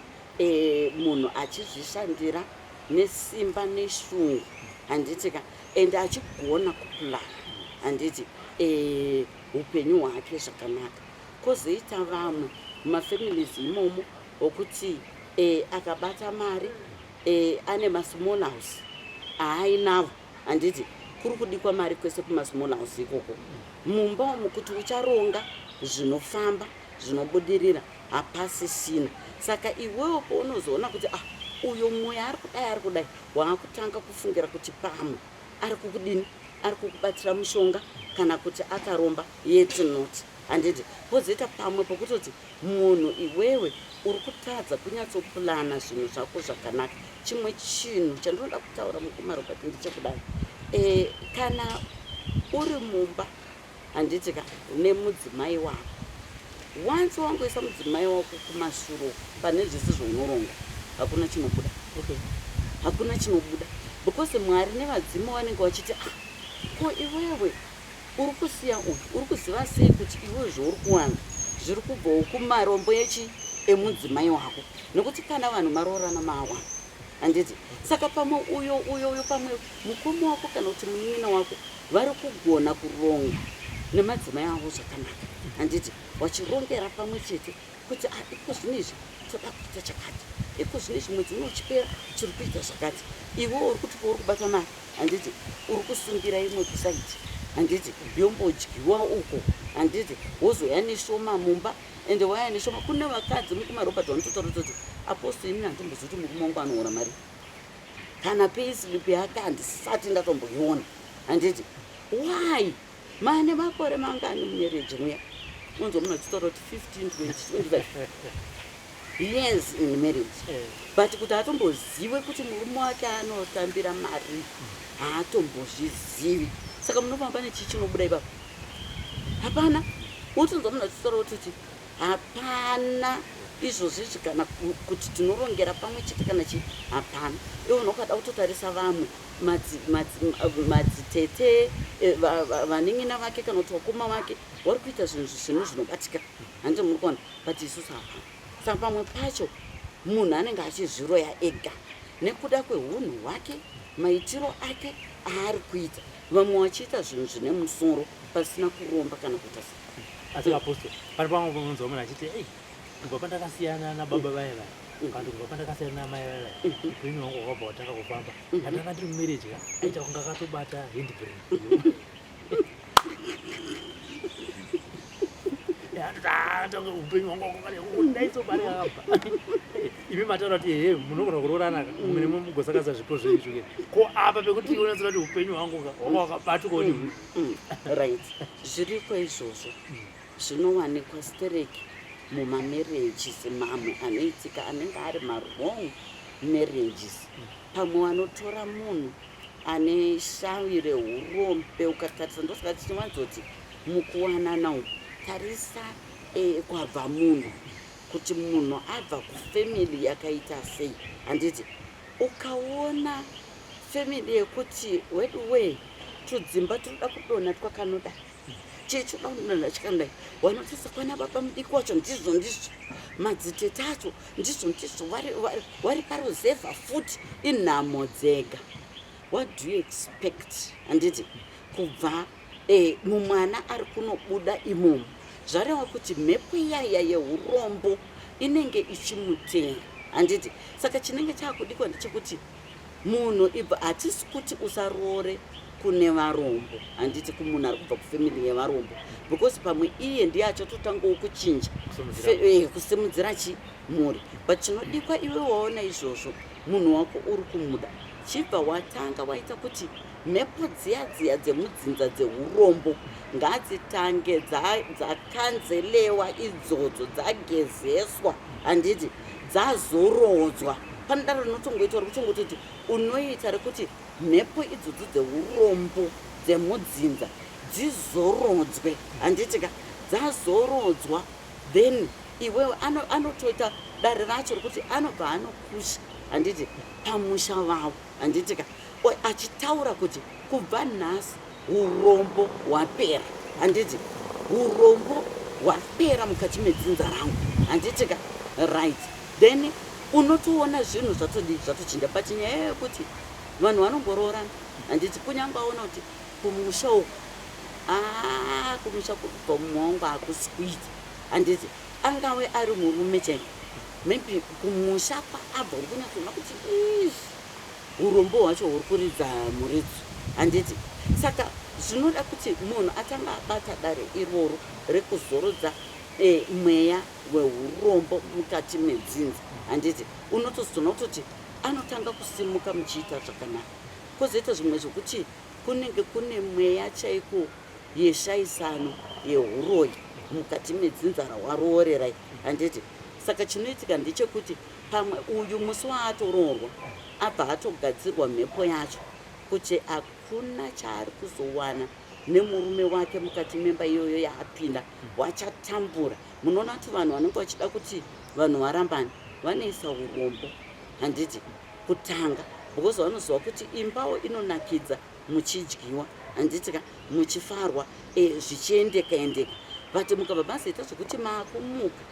munhu achizvishandira nesimba neshungu handiti ka ende achigona kupulana handiti upenyu hwake zvakanaka kozoita vamwe mumafamilies imomo okuti akabata mari ane masmall house aainavo handiti kuri kudikwa mari kwese kumasmall house ikoko mumba umu kuti ucharonga zvinofamba zvinobudirira hapasisina saka iwewo paunozoona kuti uyo mweya ari kudai waakutanga kufungira kuti pamwe ari kukudini ari kukubatira mushonga kana kuti akaromba yet not handiti pozoita pamwe pokutoti munhu iwewe uri kutadza kunyatsopulana zvinhu zvako zvakanaka chimwe chinhu chandinoda kutaura mukumarobati ndichekudai kana uri mumba handiti ka nemudzimai wako wanzi wangoisa mudzimai wako kumashuro pane zvisi zvounoronga hakuna chinobuda hakuna chinobuda because Mwari nevadzima vanenge vachiti ko iwewe uri kusiya uyu uri kuziva sei kuti iwe zvauri kuwana zviri kubvawo kumarombo emudzimai wako nekuti kana vanhu maroorana maawana handiti saka pamwe uyo pamwe mukoma wako kana kuti munin'ina wako vari kugona kuronga nemadzimai avo zvakanaka handiti wachirongera pamwe chete kuti iko zvinezvi toda kuita chakati iko zvinezvi mwedzi unochipera chiri kuita zvakati iwe uri kuti uri kubata mari handiti uri kusungira imwe kusaiti handiti yombodyiwa uko handiti wozoya neshoma mumba ende waya neshoma kune vakadzi mukumarobati vanototaura kuti aposto ini handimbozoti murume wangu anoora mari kana payslip yake handisati ndatomboiona handiti why mane makore mangani munyereji muya unzo munhu achitaura kuti 15 20 25 years in marriage but kuti atombozive kuti murume wake anotambira mari haatombozvizivi saka munofamba nechi chinobuda ipapo hapana utonzwa munhu achitaura kuti hapana izvozvizvi kana kuti tinorongera pamwe chete kana chi hapana iwe unokada kutotarisa vamwe madzitete vanin'ina vake kana kuti vakoma vake vari kuita zvinhu zvinobatika handi muri kuona but isusu hapana saka pamwe pacho munhu anenge achizviroya ega nekuda kweunhu hwake maitiro ake aari kuita vamwe vachiita zvinhu zvine musoro pasina kuromba kana kuita asi apostoli pane pamwe unonzwa munhu achiti kubva pandakasiyana nababa vaya vaya kandi kubva pandakasiyana namai vaya vaya upenyu hwangu hwakabva watanga kufamba andanga ndiri mumereji aita kunga akatobata handbrake andanga upenyu hwangu hwakadaitsobare akabva imi mataura kuti he munogona kuroorana mune mugosakasa zvipo zveizvo ko apa pekuti unoziva kuti upenyu hwangu hwanga wakabatuka kuti right zviriko izvozvo zvinowanikwa stereki mumamarriages mamwe anoitika anenge ari marong marriages pamwe wanotora munhu ane shawire urombe ukatarisa ndosaka tichiwanzoti mukuwanana uku tarisa kwabva munhu kuti munhu abva kufamily yakaita sei handiti ukaona family yekuti wedway tudzimba tunoda kudonha twakanoda chichoda kudonha chakandai wanotisa kwana baba mudiki wacho ndizvo madzitete acho ndizvo wari paruzevha futi inhamo dzega. What do you expect handiti kubva mumwana ari kunobuda imomo zvareva kuti mhepo iyaya yeurombo inenge ichimutera handiti saka chinenge chaakudikwa ndechekuti munhu ibva hatisi kuti usaroore kune varombo handiti kumunhu ari kubva kufamily yevarombo because pamwe iye ndiye achatotangawo kuchinja kusimudzira chimhuri but chinodikwa iwe waona izvozvo munhu wako uri kumuda chibva watanga waita kuti mhepo dziya dzemudzinza dzeurombo ngadzitange dzakanzelewa idzodzo dzagezeswa handiti dzazorodzwa panodaro rinotongoitwa rikuchongototi unoita rekuti mhepo idzodzo dzeurombo dzemudzinza dzizorodzwe handitika dzazorodzwa then iwewe anotoita dare racho rekuti anobva anokusha handiti pamusha vavo handitika achitaura kuti kubva nhasi urombo hwapera handiti urombo hwapera mukati medzinza rangu handitika right then unotoona zvinhu zvatochinja pachinyaya yekuti vanhu vanongoroorana handiti kunyangwa aona kuti kumusha uku kumusha kubva mumwe wangu hakuswiti handiti angave ari murume chaiko maybe kumusha kwaabva uri kunyatsoona kuti urombo hwacho huri kuridza muridzi handiti saka zvinoda kuti munhu atanga abata dare iroro rekuzorodza mweya weurombo mukati medzinza handiti unotozoona kutoti anotanga kusimuka muchiita zvakanaka kwozoita zvimwe zvokuti kunenge kune mweya chaiko yeshayisano yeuroyi mukati medzinza rawaroorerai handiti saka chinoitika ndechekuti pamwe uyu musi waatoroorwa abva atogadzirwa mhepo yacho kuti hakuna chaari kuzowana nemurume wake mukati memba iyoyo yaapinda wachatambura. Munoona kuti vanhu vanenge vachida kuti vanhu varambane vanoisa urombo handiti kutanga because vanoziva kuti imbawo inonakidza muchidyiwa handitika muchifarwa zvichiendeka endeka but mukabva mazoita zvokuti maakumuka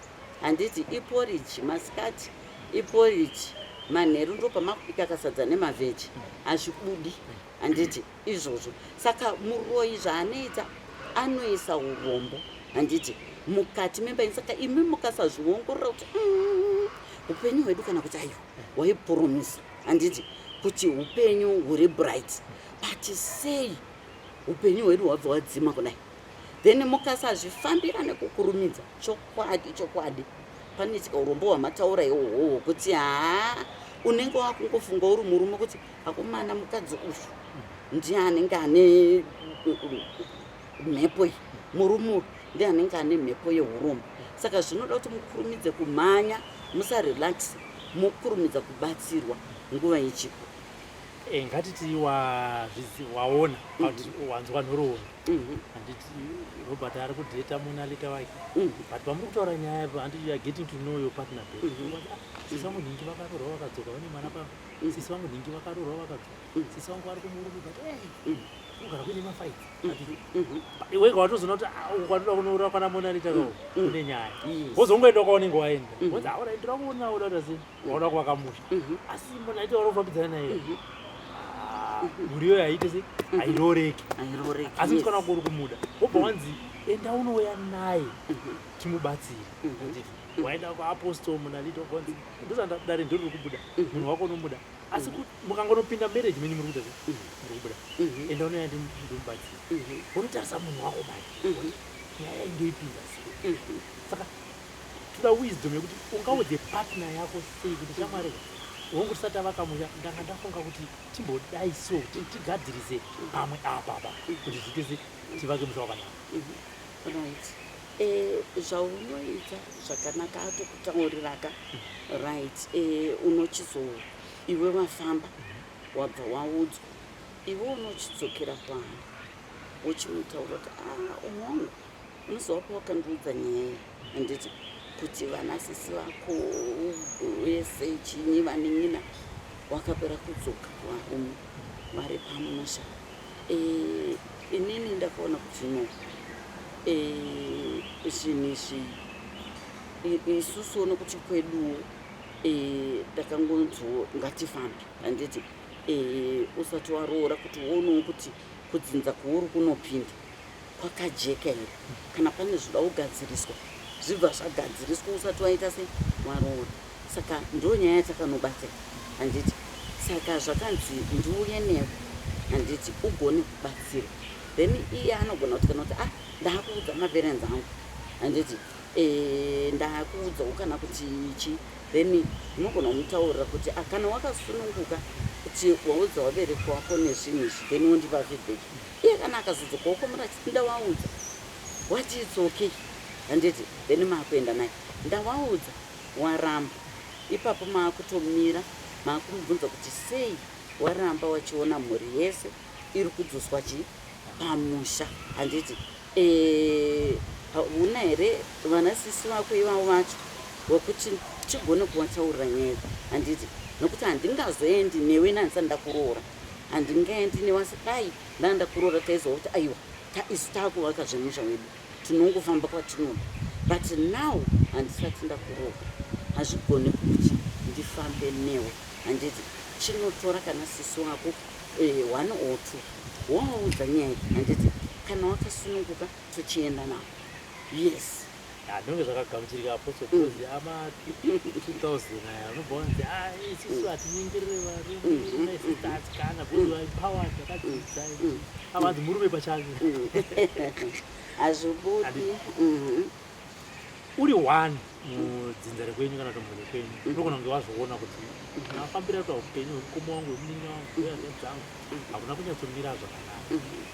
handiti iporiji masikati iporiji manheru ndo pamakubika kasadza nemavheji hazvibudi handiti izvozvo saka muroyi zvaanoita anoisa urombo handiti mukati memba saka imi mukasazviongorora kuti upenyu hwedu kana kuti aiwa waipromisa handiti kuti upenyu huri bright but sei upenyu hwedu hwabva wadzima kudai then mukasazvifambira nekukurumidza chokwadi panoitika urombo hwamataura iwohwohwo kuti unenge wakungofunga uri murume kuti hakumana mukadzi uyu ndiye anenge ane mhepo iyi murume ndiye anenge ane mhepo yeurombo saka zvinoda kuti mukurumidze kumhanya musarelax mukurumidza kubatsirwa nguva ichipo ngatiti waona kuti wanzwa nhoroono handiti Robert ari kudheta munalita wake but pamuri kutaura nyaya yapo handiti you're getting to know your partner better sisi vangu nhingi vakarorwa vakadzoka vane mwana pavo sisi vangu nhingi vakarorwa vakadzoka sisi vangu vari kumurume but kugara kuine mafaiti wega watozoona kuti ukatoda kunoura kwana monalita kao kune nyaya wozongoenda kwaunenge waenda wonzi aura ndira kuona uda kuti sei waona kwakamusha asi monalita vari kufambidzana naye muriyo yaite sei hairoreki asi kutikana kuri kumuda wobva wanzi enda unouya naye timubatsire waenda kuapostol muna little bonzi ndozandadare ndiri kubuda munhu wako unomuda asi mukangonopinda marriage menyu muri kubuda ende unoya ndimubatsira unotarisa munhu wako mai nyaya indoipinda sei saka toda wisdom yekuti ungaudze partner yako sei kuti shamwari hongu tisati avakamusha ndanga ndafunga kuti timbodai so tigadzirise pamwe apa kuti zvitese tivake musha wakanaka right zvaunoita zvakanaka atokutauriraka right unochizo iwe wafamba wabva waudzwa iwe unochidzokera kwaari uchimutaura kuti umwe wangu unozovapo wakandiudza nyaya handiti kuti vanasisi vako vese chinyi vanen'ina wakapera kudzoka varume vari pamusha inini ndakaona kuti no zvinhu izvi isusu ono kuti kweduwo ndakangonzwo ngatifambe handiti usati waroora kuti uonewo kuti kudzinza kwauri kunopinda kwakajeka here kana pane zvoda kugadziriswa zvibva zvagadziriswa usati waita se waroora saka ndo nyaya yatakanobatsira handiti saka zvakanzi ndiuye newe handiti ugone kubatsira then iye anogona kuti kana kuti ndakuudza maparents angu handiti ndakuudzawo kana kuti ichi then unogona kumutaurira kuti kana wakasununguka kuti waudza vabereki wako nezvinhu izvi then wondipa feedback iye kana akazodzoka wokomera chiti ndawaudza wati it's okay handiti then maakuenda naye ndawaudza waramba ipapo maakutomira maakumubvunza kuti sei waramba wachiona mhuri yese iri kudzoswa chi pamusha handiti una here vanasisi vako ivavo vacho wekuti chigone kuvataurira nyaya handiti nokuti handingazoendi newe nandisati ndakuroora handingaendi newasi dai ndanda kuroora taizwa kuti aiwa isu taakuvaka zvemusha wedu tinongofamba kwatinoda but now handisati ndakuroora hazvigone kuti ndifambe newe handiti chinotora kana sisi wako 1 or 2 waudza nyaya handiti kana wakasununguka tochienda nawo yes ndinenge zvakagamuchirika apostopozi ama 2000 aya unobvaonzi isusu hatinyengirire varume nesitatikana kuti vaipawa dzakadzidza avanzi murume pachake hazvibudi uri 1 mudzinza rekwenyu kana kuti mhuri kwenyu unogona kunge wazoona kuti nafambira kuta upenyu hwemukomo wangu hwemuninga wangu hweazadzangu hakuna kunyatsomira zvakanaka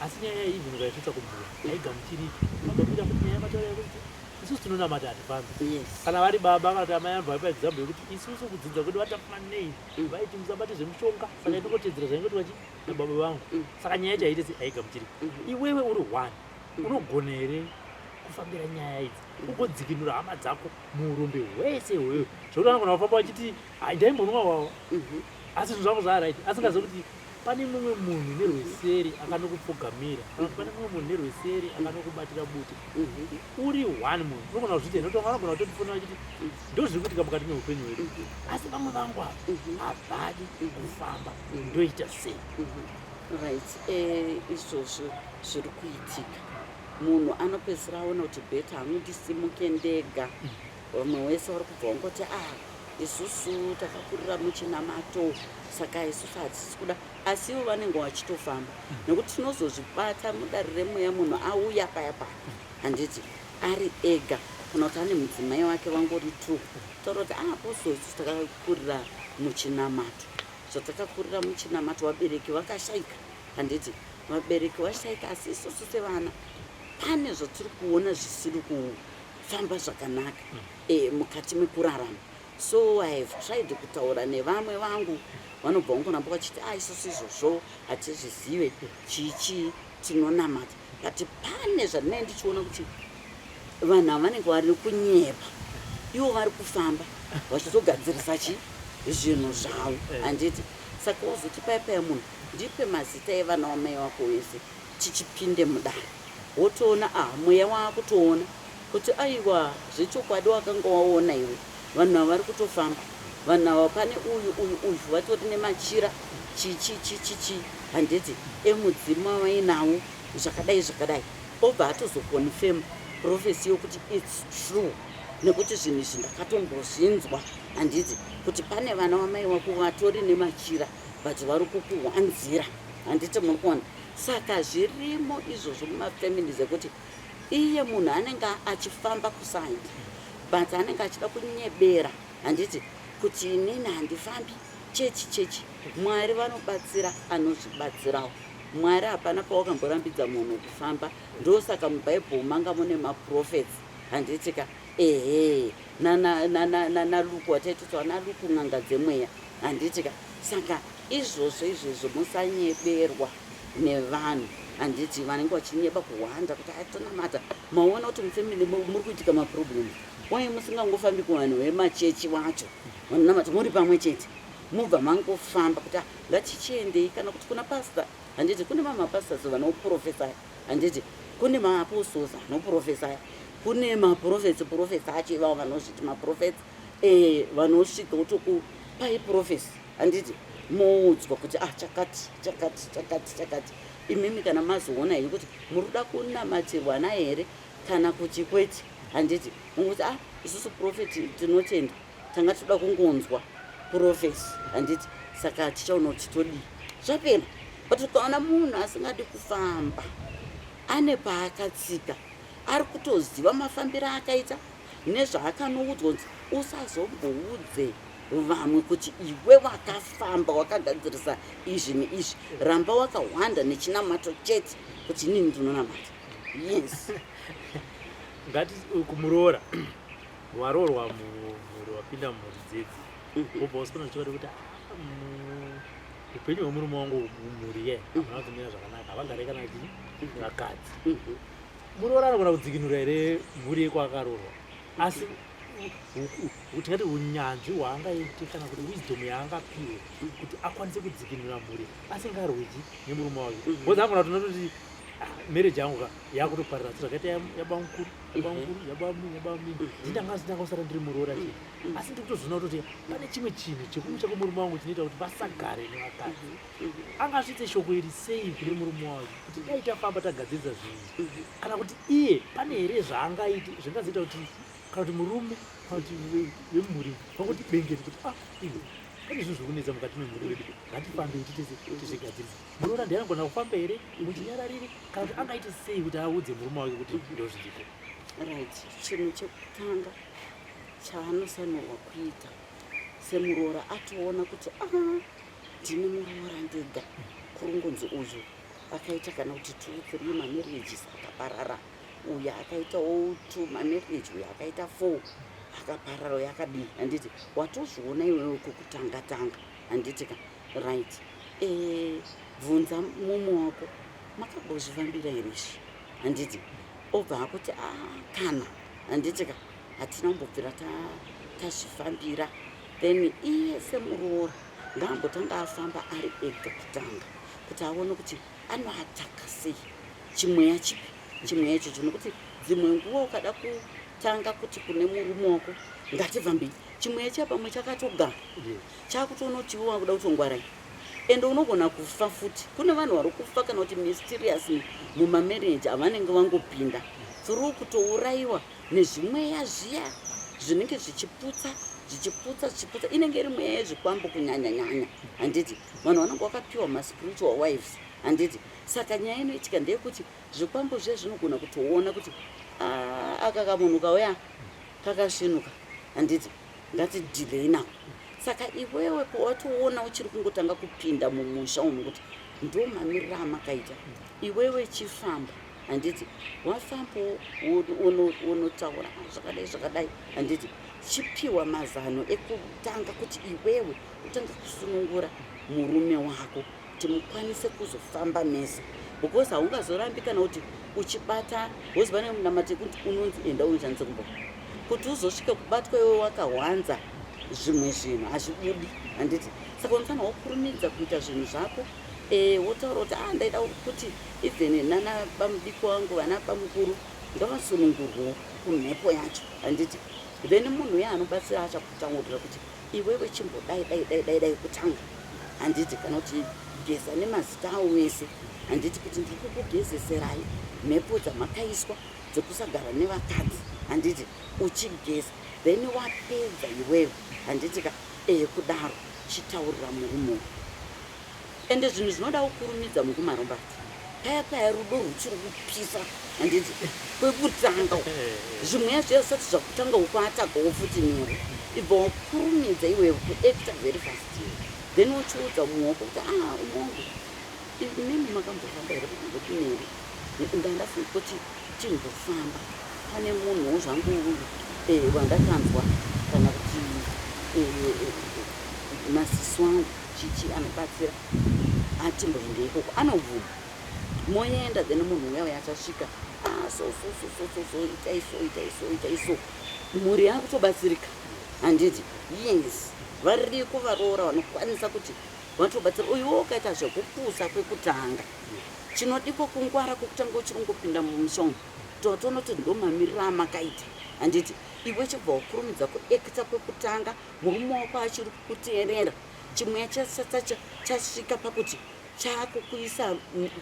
asi nyaya iyi munhu kaisvitsa kumhuri haigamuchiriki vagopinda kuti nyaya mataura yekuti isusu tinonamata hatifambi kana vari baba kana kuti amai angu vaipa example yekuti isusu kudzinza kwedu vatafanei vaiti musabate zvemushonga saka inongotedzera zvaingoti nababa vangu saka nyaya yacho haitesi haigamuchiriki iwewe uri 1 unogona here kufambira nyaya idzi ugodzikinura hama dzako muurombe hwese hwewe zvokuti anogona kufamba vachiti ndaimbonwa wawa asi zvinhu zvangu zvaaraiti asingazivi kuti pane mumwe munhu nerweseri akanokupfugamira kana kuti pane mumwe munhu nerweseri akanokubatira buti uri 1 munhu unogona kuzviti notonga anogona kutotifona vachiti ndo zviri kuitika mukati meupenyu hwedu asi vamwe vangu havadi kufamba ndoita sei right izvozvo zviri kuitika munhu anopedzisira aona kuti bheta hanondisimuke ndega vamwe wese vari kubva wangoti isusu takakurira muchinamato saka isusu hatisi kuda asi ivo vanenge vachitofamba nekuti tinozozvibata mudare remweya munhu auya paya handiti ari ega kana kuti ane mudzimai wake vangori 2 taura kuti aposo isusu takakurira muchinamato zvatakakurira muchinamato vabereki vakashaika handiti vabereki vashaika asi isusu sevana pane zvatiri kuona zvisiri kufamba zvakanaka mukati mekurarama so I have tried kutaura nevamwe vangu vanobva vangonamba vachiti isusu izvozvo hatizvizive chichi tinonamata but pane zvandinenge ndichiona kuti vanhu ava vanenge vari kunyepa ivo vari kufamba vachitogadzirisa zvinhu zvavo handiti saka wozoti paipaya munhu ndipe mazita evana vamai vako wese tichipinde mudare wotoona mweya waakutoona kuti aiwa zvechokwadi wakanga waona iwe vanhu ava vari kutofamba vanhu ava pane uyu vatori nemachira chichi handiti emudzimu vainawo zvakadai obva atozokonfirm profesi yokuti its true nekuti zvinhu izvi ndakatombozvinzwa handiti kuti pane vana vamai vako vatori nemachira but vari kukuhwanzira handiti muri kuona. Saka zvirimo izvozvo mumafamili zekuti iye munhu anenge achifamba kusaidi but anenge achida kunyebera handiti kuti inini handifambi chechi Mwari vanobatsira anozvibatsirawo. Mwari hapana pawakamborambidza munhu kufamba. Ndosaka mubhaibheri manga mune maprofets handitika naluku wataitotwa naluku n'anga dzemweya handitika. Saka izvozvo musanyeberwa nevanhu handiti vanenge vachinyeba kuhwanda kuti atonamata maona kuti mufamili muri kuitika maproblem uye musingangofambi kuvanhu vemachechi vacho vanonamata muri pamwe chete mubva mangofamba kuti ngatichiendei kana kuti kuna pasta handiti kune mamapastas vanoprofesaya handiti kune maapostles anoprofesaya kune maprofets acho ivavo vanozviti maprofets vanosvika kutokupai profesi handiti moudzwa kuti chakati imimi kana mazoona hii kuti muruda kunamatirwa na here kana kuti kwete handiti munguti isusu profeti tinotenda tanga toda kungonzwa profesi handiti saka tichaona kuti todi zvapera. But ukaona munhu asingadi kufamba ane paakatsika ari kutoziva mafambiro akaita nezvaakanoudzwa kuti usazomboudze vamwe kuti iwe wakafamba wakagadzirisa izvi neizvi ramba wakahwanda nechinamato chete kuti inini ndinonamata. Yes. Ngati kumuroora waroorwa mhuri wapinda mudzidzidzi obva usipona chikati kuti upenyu hwemurume wangu mhuri ye hamuna kudzimira zvakanaka havagare kana vakadzi muroora anogona kudzikinura here mhuri yekwakaroorwa asi tingati unyanzvi hwaangaiti kana kuti wisdom yaangapiwe kuti akwanise kudzikinura mhuri asingarwiji nemurume wake bcause angona tinototi marriage yangu yakutoparira zvakaita yabamukuru ndindangasara ndiri muroora chii asi ndikutozvina kutoti pane chimwe chinhu chekuru chemurume wangu chinoita kuti vasagare nevakadzi. Angasvitse shoko iri sei kune murume wake kuti dai tafamba tagadzirisa zvinhu kana kuti iye pane here zvaangaiti zvingazoita kuti kana kuti murume kana kuti wemhuri vangoti bengeti kuti iwe pane zvinhu zvokunetsa mukati memhuri wedu ngatifambei tizvigadzirisa. Muroora ndianogona kufamba here muchinyararire kana kuti angaite sei kuti audze murume wake kuti ndozviripo. Right, chinhu chekutanga chaanosanirwa kuita semuroora atoona kuti ndine muroora ndega kurungonzi uyu akaita kana kuti 2-3 mamarriages akaparara uyu akaitawo 2 mamarriage uyu akaita 4 akaparara uyu akadii handiti watozviona iwewe kukutanga handitika right. Bvunza mume wako makambozvifambira here izvi handiti obva akuti kana handitika hatina kumbobvira tazvifambira then iye semuroora ngaambotanga afamba ari ega kutanga kuti aone kuti anoataka sei chimweya chipi chimweya ichocho nokuti dzimwe nguva ukada kutanga kuti kune murume wako ngatifambei chimweya chapamwe chakatogara chakutoona kuti iwe wakuda kutongwarai ende unogona kufa futi. Kune vanhu vari kufa kana kuti mysteriously mumamarriage avanenge vangopinda through kutouraiwa nezvimweya zviya zvinenge zvichiputsa inenge iri mweya yezvikwambo kunyanyanyanya handiti vanhu vanenge vakapiwa maspiritual wives handiti. Saka nyaya inoitika ndeyekuti zvikwambo zviya zvinogona kutoona kuti aka munhu kauya kakasvinuka handiti ngatidhilei nawo. Saka iwewe pawatoona uchiri kungotanga kupinda mumusha umu kuti ndo mamiriro amakaita iwewe chifamba handiti wafambo unotaura zvakadai handiti chipiwa mazano ekutanga kuti iwewe utanga kusunungura murume wako kuti mukwanise kuzofamba mese because haungazorambi kana kuti uchibata hozi pane munamati kuti unonzi enda unoshandise kumbo kuti uzosvika kubatwa iwe wakahwanza zvimwe zvinhu hazvibudi handiti. Saka unofanira kukurumidza kuita zvinhu zvako wotaura kuti ndaida kuti even nana pamudiki wangu vana pamukuru ngavasunungurwawo kumhepo yacho handiti. Then munhu uye anobatsira achakutaurira kuti iwewe chimbodai kutanga handiti kana kuti geza nemazita awo wese handiti kuti ndiri kukugezeserai mhepo dzamakaiswa dzekusagara nevakadzi handiti uchigeza then wapedza iwewe handitika kudaro chitaurira murume ende zvinhu zvinoda kukurumidza mukumarobati paya rudo ruchiri kupisa handiti kwekutanga zvimwe zvesati zvakutanga ukuatagawo futi nero ibva wakurumidza iwewe kuacta very fast then uchiudza muoko kuti umongo mimi makambofamba here kuti nero ndandafunga kuti timbofamba pane munhu zvangu wandakanzwa kana kuti masisi wangu chichi anobatsira atimboende ikoko anobvuma moenda then munhu uya achasvika itaiso mhuri yakutobatsirika handiti yes variko varoora vanokwanisa kuti vatobatsira uyuwo ukaita zvekupusa kwekutanga chinodiko kungwara kwekutanga uchirongopinda mumushonga totonoti ndomamirira amakaita handiti iwe chibva wakurumidza kuacta kwekutanga murume wako achiri kuteerera chimwe chasvika pakuti chakukuisa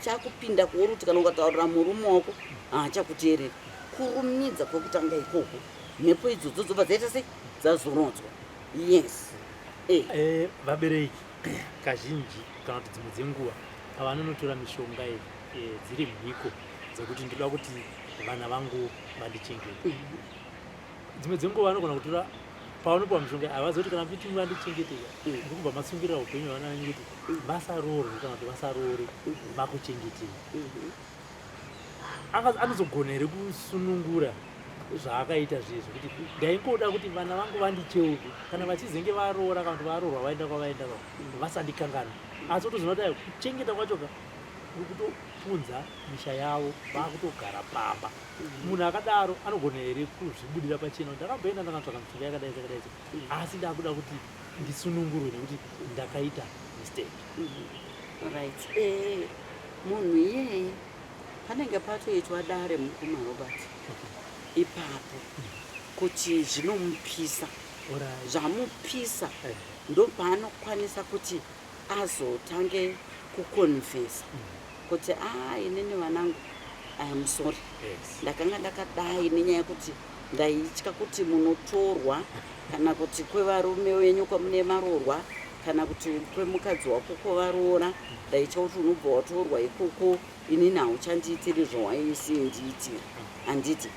chakupinda kuoruti kana ukataurira murume wako haachakuteerera kurumidza kwekutanga ikoko mhepo idzodzo dzobva dzaita sei dzazorodzwa yes vabereki kazhinji kana kuti dzimwe dzenguva vanonotora mishonga dziri mhiko dzekuti ndoda kuti vana vangu vandichengete dzimwe dzenguva vanogona kutora paunopiwa mishonga havazoti kana kuti vandichengetera ndikubva masungirira upenyu hwavananyi kuti vasarorwe kana kuti vasarore vakuchengetera anozogona here kusunungura zvaakaita zvezvo kuti ndaingoda kuti vana vangu vandicheuke kana vachizenge varoora kana kuti varoorwa vaenda kwavaenda vasandikangana asi kutozonota kuchengeta kwachoka kutopunza misha yavo vakutogara pamba munhu akadaro anogona here kuzvibudira pachena kuti ndakamboenda ndakantsvaka mishonga yakadai asi ndakuda kuti ndisunungurwe nekuti ndakaita mistake right munhu iyeye panenge patoitwa dare mukumarobati ipapo kuti zvinomupisa zvamupisa ndopaanokwanisa kuti azotange kukonfesa kuti inini vanangu I'm sorry ndakanga ndakadai nenyaya yekuti ndaitya kuti munotorwa kana kuti kwevarume wenyu kwamune marorwa kana kuti kwemukadzi wako kwavaroora ndaitya kuti unobva watorwa ikoko inini hauchandiitiri zvawaisi ndiitira handiti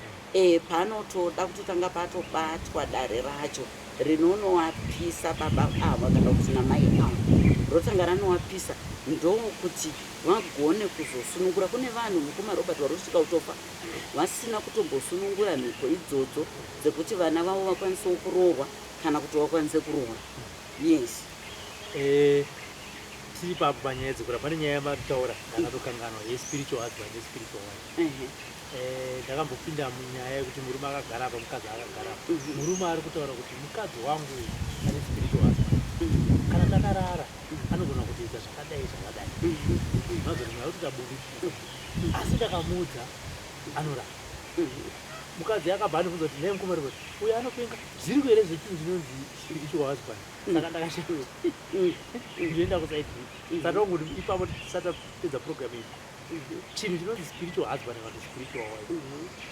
panotoda kuti tanga patobatwa dare racho rinonowapisa baba ava kana kuti namai avo rotanga ranowapisa ndokuti vagone kuzosunungura kune vanhu mukumarobati vari kusvika kutofa vasina kutombosunungura mhiko idzodzo dzekuti vana vavo vakwanisewo kuroorwa kana kuti vakwanise kuroora yes tiri papo panyaya dzekura pane nyaya yamaritaura akatokanganwa yespiritual husband nespiritual wife ndakambopinda munyaya yekuti murume akagara apa mukadzi akagara apa murume ari kutaura kuti mukadzi wangu ane spiritual husband kana ndakarara anogona kutoita zvakadai mazonimaya kuti tabuki asi ndakamuudza anorara mukadzi akabva anibvunza kuti ndaimukoma rikoti uyo anopenga zviri kuhere zvechinhu chinonzi spiritual husband saka ndakashaiwa ndoenda kusaiti satongoti ipapo tisatapedza program iyi chinhu chinonzi spiritual husband kana kuti spiritual wife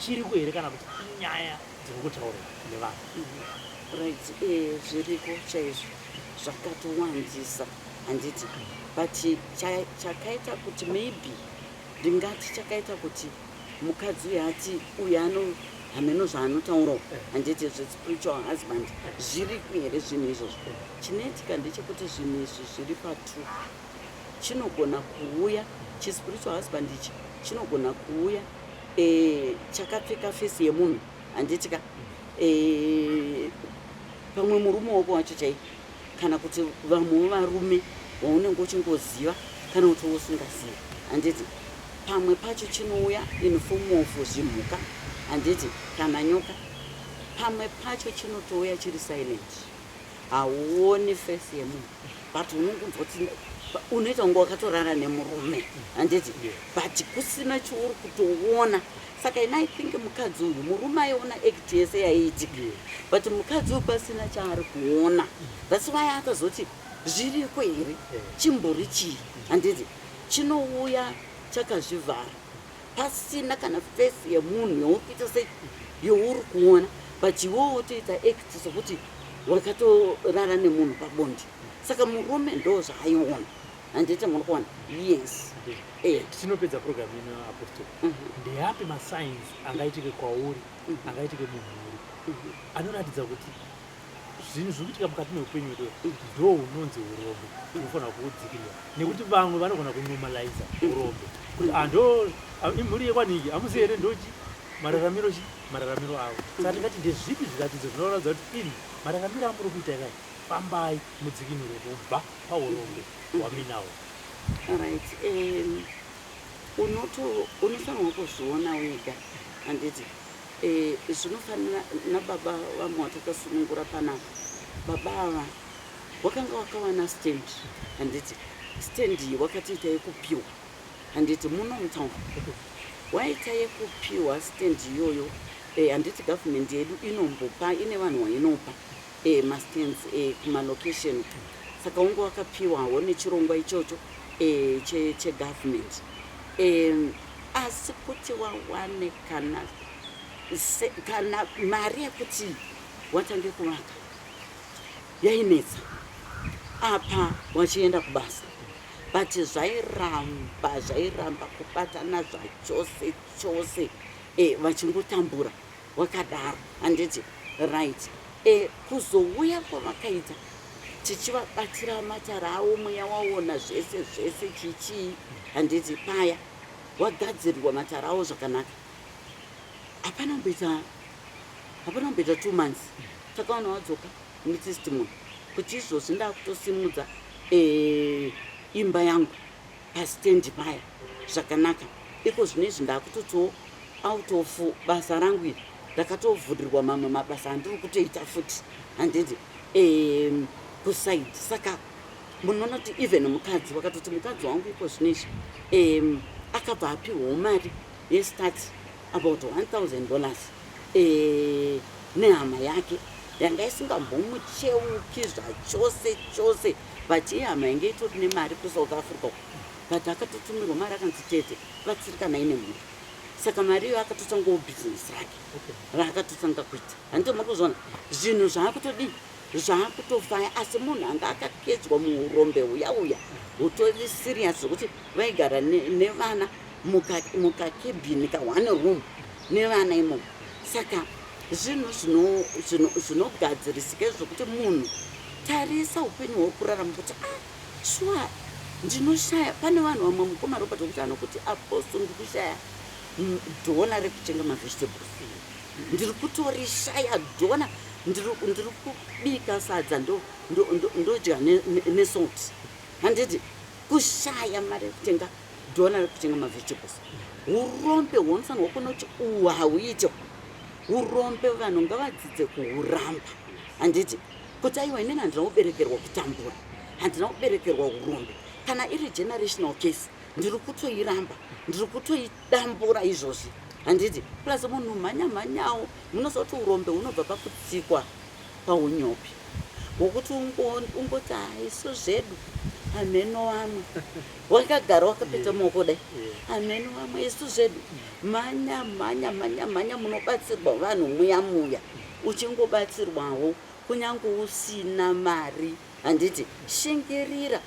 chiri kuhere kana kuti inyaya dzekutaura nevanhu right zviriko chaizvo zvakatowandisa handiti but chakaita kuti maybe ndingati chakaita kuti mukadzi uyu ati uyu hameno zvaanotaurawo handiti zvespiritual husband zviri kuhere zvinhu izvozvo chinoitika ndechekuti zvinhu izvi zviri patu chinogona kuuya chispiritual husband ichi chinogona kuuya chakapfeka fesi yemunhu handitika pamwe murume wako wacho chai kana kuti vamwe varume waunenge uchingoziva kana kuti usingazivi handiti pamwe pacho chinouya in form of zvimhuka handiti kana nyoka pamwe pacho chinotouya chiri silent hauoni fesi yemunhu but unongunzwa kuti unoita kunge wakatorara nemurume handiti but kusina chouri kutoona saka I think mukadzi uyu murume aiona act yese yaiitika but mukadzi uyu pasina chaari kuona that's why akazoti zviriko here chimbori chii handiti chinouya chakazvivhara pasina kana fesi yemunhu yaurikuita sei youri kuona but iwowo toita act sokuti wakatorara nemunhu pabonde saka murume ndo zvaaiona handiti muri kuona yes tinopedza program ino Apostle ndeapi masigns angaitike kwauri angaitike munhuri anoratidza kuti zvinhu zviri kuitika mukati meupenyu wedu ndo unonzi urombo unofanira kuudzikirira nekuti vamwe vanogona kunormaliza urombo kuti ando imhuri yekwaniki hamusi here ndochi mararamiro avo saka tingati ndezvipi zviratidzo zvinoratidza kuti ini mararamiro amuri kuita kai fambai mudzikinure kubva paurombo hwaminawo. Right. Unofanirwa kuzviona wega handiti zvinofanira nababa vamwe watakasunungura panapa baba ava wakanga wakawana stand handiti stand iyi wakatiita yekupiwa handiti muno mutauni waita yekupiwa stand iyoyo handiti government yedu inombopa ine vanhu wainopa mastands kumalocation saka unge wakapiwawo nechirongwa ichocho chegovernment asi kuti wawane kana mari yekuti watange kuvaka yainetsa apa wachienda kubasa but zvairamba kubatana zvachose chose vachingotambura wakadaro handiti right kuzouya kwavakaita tichivabatira matara avo mweya waona zvese chichii handiti paya wagadzirirwa matara avo zvakanaka hapana kumboita 2 months takaona wadzoka netestimony kuti izvozvi ndakutosimudza imba yangu pastendi paya zvakanaka iko zvinezvi ndakutotiwo out of basa rangu iri ndakatovhurirwa mamwe mabasa andiri kutoita futi handiti kusaidi saka munoona kuti even mukadzi wakatoti mukadzi wangu iko zvinezvi akabva apiwawo mari yestart about $1,000 nehama yake yanga isingambomucheuki zvachose but ihama yange itori nemari kuSouth Africa but akatotumirwa mari akanzi tete vatsirikana ine mhuri saka mari iyo akatotangawo bhizinesi rake raakatotanga kuita handiti muri kuzviona zvinhu zvaakutofaya asi munhu anga akakedzwa muurombe uya utori serious zvekuti vaigara nevana mukakebhini ka1 room nevana imomo saka zvinhu zvinogadzirisika zvokuti munhu tarisa upenyu hwekurarama kuti shuwa ndinoshaya pane vanhu vamwe mukomaropa tokuti anokuti Apostle ndikushaya dhona rekutenga mavegetables ndiri kutorishaya dhona ndiri kubika sadza ndodya nesalt handiti kushaya mari yekutenga dhona rekutenga mavegetables urombe hunofanirwa kuona kuti uhu hauite urombe vanhu ngavadzidze kuhuramba handiti kuti aiwa inini handina kuberekerwa kutambura handina kuberekerwa urombe kana iri generational case ndiri kutoiramba ndiri kutoidambura izvozvi handiti plus munhu mhanyawo munozoti urombe hunobva pakutsikwa paunyopi wokuti ungoti haiso zvedu ameno vamwe wakagara wakapeta maoko dai ameno vamwe isu zvedu mhanya munobatsirwa vanhu muya uchingobatsirwawo kunyange usina mari handiti shingirira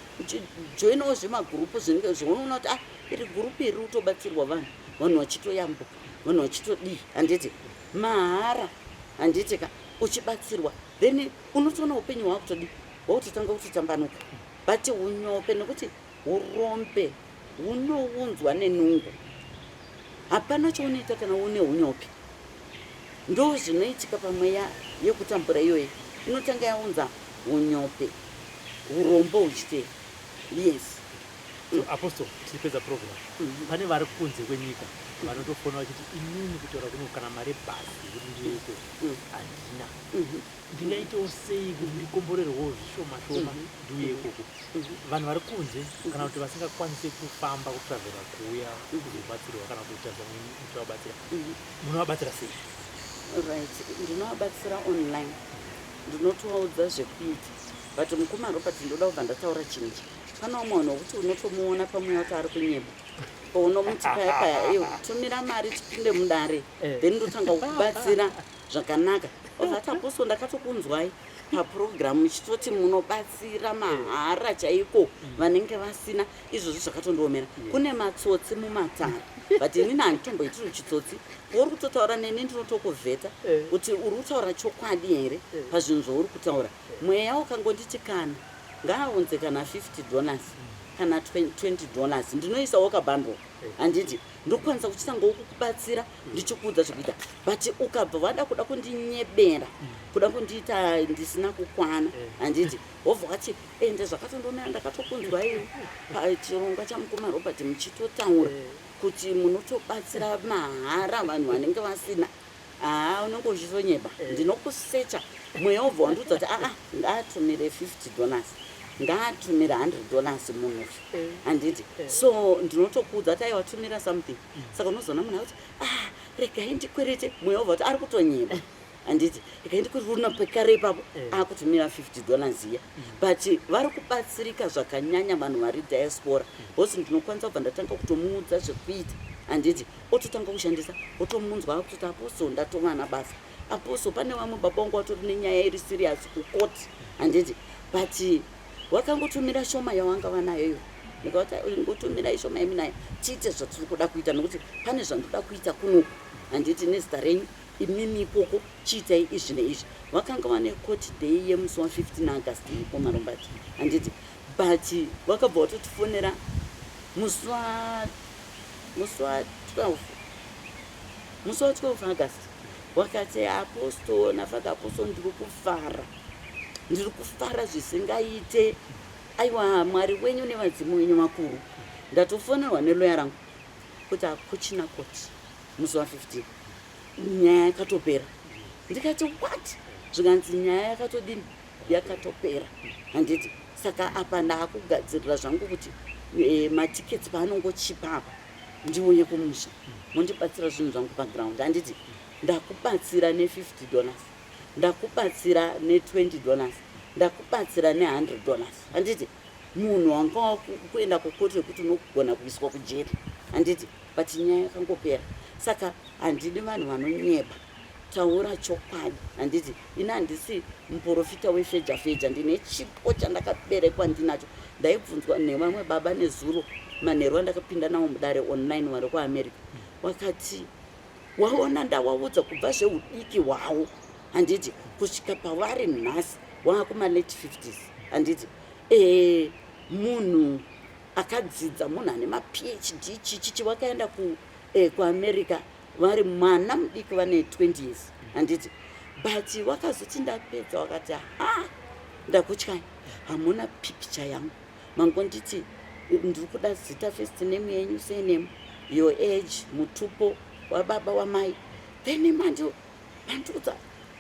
joinawo zvemagurupu zvinenge zvinoona kuti iri gurupu iri utobatsirwa vanhu vachitoyambuka vanhu vachitodii handiti mahara handiti ka uchibatsirwa then unotoona upenyu hwakutodii hwautotanga kutotambanuka but unyope nekuti urombe hunounzwa nenungo hapana chaunoita kana une unyope ndo zvinoitika pamweya yekutambura iyoyo inotanga yaunza unyope urombo huchitera yes. Apostle tipedza program pane vari kunze kwenyika vanotofona vachiti inini kutora kuno kana mari basi kuti ndiiko handina ndingaitewo sei kuti ndikomborerwewo zvishoma ndiuye ikoko vanhu vari kunze kana kuti vasingakwanise kufamba kutravhera kuuya kuzobatsirwa kana kuita zvamwe muchivabatsira munovabatsira sei? Right, ndinovabatsira online ndinotovaudza zvekuita but mukumaropa tindoda kubva ndataura chinji pana umwe vanhu wokuti unotomuona pamweya kuti ari kunyeba paunomuti paya tumira mari tipinde mudare then ndotanga kubatsira zvakanaka ovati aposto ndakatokunzwai papurogiramu chitoti munobatsira mahara chaiko vanenge vasina izvozvo zvakatondiomera kune matsotsi mumatare but inini handitomboitiri chitsotsi uri kutotaura neni ndinotokuvheta kuti uri kutaura chokwadi here pazvinhu zvauri kutaura mweya ukangonditi kana ngaaunze kana $50 kana $20 ndinoisawo kabhandle handiti ndokwanisa kuchitanga kukubatsira ndichikuudza zvekuita but ukabva vada kuda kundinyebera kuda kundiita ndisina kukwana handiti wobva wati ende zvakatondomera ndakatokunzwa iwe pachirongwa chamukoma Robert muchitotaura kuti munotobatsira mahara vanhu vanenge vasina unenge uchitonyeba ndinokusecha mweya wobva wandiudza kuti ngaatumire $50 ngaatumire $100 munhu handiti so ndinotokuudza kuti aiwatumira something saka unozoona munhu akuti regai ndikwerete mweya wobva kuti ari kutonyeba handiti regai ndikwerete runa pekare ipapo akutumira $50 iya but vari kubatsirika zvakanyanya vanhu vari diaspora hosi ndinokwanisa kubva ndatanga kutomuudza zvekuita handiti ototanga kushandisa otomunzwa kutoti aposto ndatova nabasa aposto pane vamwe baba vangu vatori nenyaya iri serious kukoti handiti but wakangotumira shoma yawanga vanayoyo ndikati ngotumira ishoma yeminayo chiite zvatiri kuda kuita nokuti pane zvandoda kuita kunoku handiti nezita renyu imimi ikoko chiitai izvi neizvi vakanga vane court day yemusi wa15 August iko marombati handiti but wakabva watotifonera musi wa 12 August wakati aposto nafadha aposto ndiri kufara zvisingaite aiwa mwari wenyu nevadzimu wenyu makuru ndatofonerwa neloya rangu kuti akuchina koti musi wa15 nyaya yakatopera ndikati what zvikanzi nyaya yakatodini yakatopera handiti saka apa ndaakugadzirira zvangu kuti matiketi paanongochipa apa ndiuye kumusha mondibatsira zvinhu zvangu paground handiti ndakubatsira ne$50 ndakubatsira ne$20 ndakubatsira ne$100 handiti munhu wanga kuenda kukoti rekuti unogona kuiswa kujeri handiti but nyaya yakangopera saka handidi vanhu vanonyeba taura chokwadi handiti ina handisi muprofita wefeja ndine chipo chandakaberekwa ndinacho ndaibvunzwa nevamwe baba nezuro manheru andakapinda nawo mudare online vari kuamerica wakati waona ndawaudza kubva zveudiki hwawo handiti kusvika pavari nhasi wakumalate 50s handiti munhu akadzidza munhu ane maPhD chichi wakaenda kuamerica vari mwana mudiki vane 20 years handiti but wakazoti ndapedza wakati ndakutyai hamuna picture yangu mangonditi ndiri kuda zita first name yenyu surname your age mutupo wababa wamai then mandiudza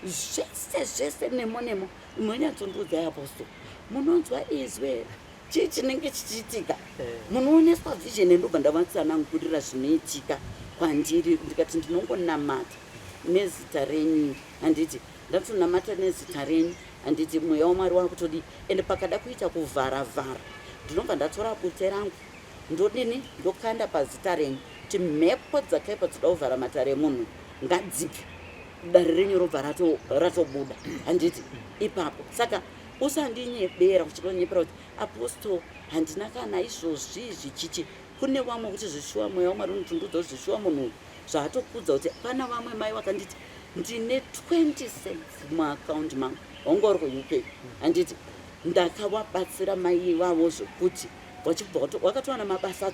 zvese nemo munyatsondiudza aposto munonzwa izwe chii chinenge chichiitika munooneswa vision endobva ndavatsanangurira zvinoitika kwandiri ndikati ndinongonamata nezita renyu handiti ndatonamata nezita renyu handiti mweya wamwari wakutodi ende pakada kuita kuvharavhara ndinobva ndatora bute rangu ndodini ndokanda pazita renyu kuti mhepo dzakaipa dzoda kuvhara matare emunhu ngadzibve dare renyu robva ratobuda handiti ipapo saka usandinyebera kuchitonyepera kuti aposto handina kana izvozvi zvichichi kune vamwe kuti zvishuwa mweya wamwari unotundudza kuti zvishuwa munhu zvaatokudza kuti pana vamwe mai vakanditi ndine 20 cents muakaunti mangu wanga uri kuuk handiti ndakawabatsira mai vavo zvokuti wachibva wakatowana mabasa 2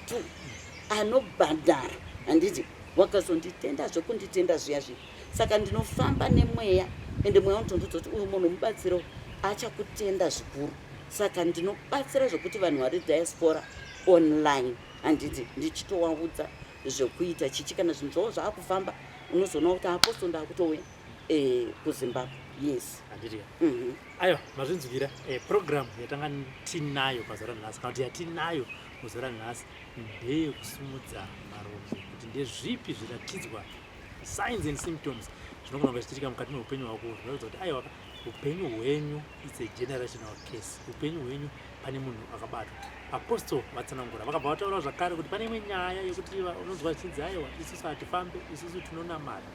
anobhadhara handiti wakazonditenda zvekunditenda zviyazvi saka ndinofamba nemweya ende mweya unotondudza kuti uyu munhu mubatsiro achakutenda zvikuru saka ndinobatsira zvokuti vanhu vari diaspora online handiti ndichitowaudza zvekuita chichi kana zvinhu zvavo zvaakufamba unozoona kuti aposto ndaakutouya kuzimbabwe yes handitika aiwa mazvinzwira program yatanga tinayo pazuva ranhasi kana kuti yatinayo muzuva ranhasi ndeyekusumudza marudzi kuti ndezvipi zviratidzwa signs and symptoms zvinogona zvichiitika mukati meupenyu hwako zvinoratidza kuti aiwa upenyu hwenyu it's a generational case upenyu hwenyu pane munhu akabatwa apostle vatsanangura vakabva vataura zvakare kuti pane imwe nyaya yekuti unonzwa zvinzi aiwa isusu hatifambe isusu tinonamata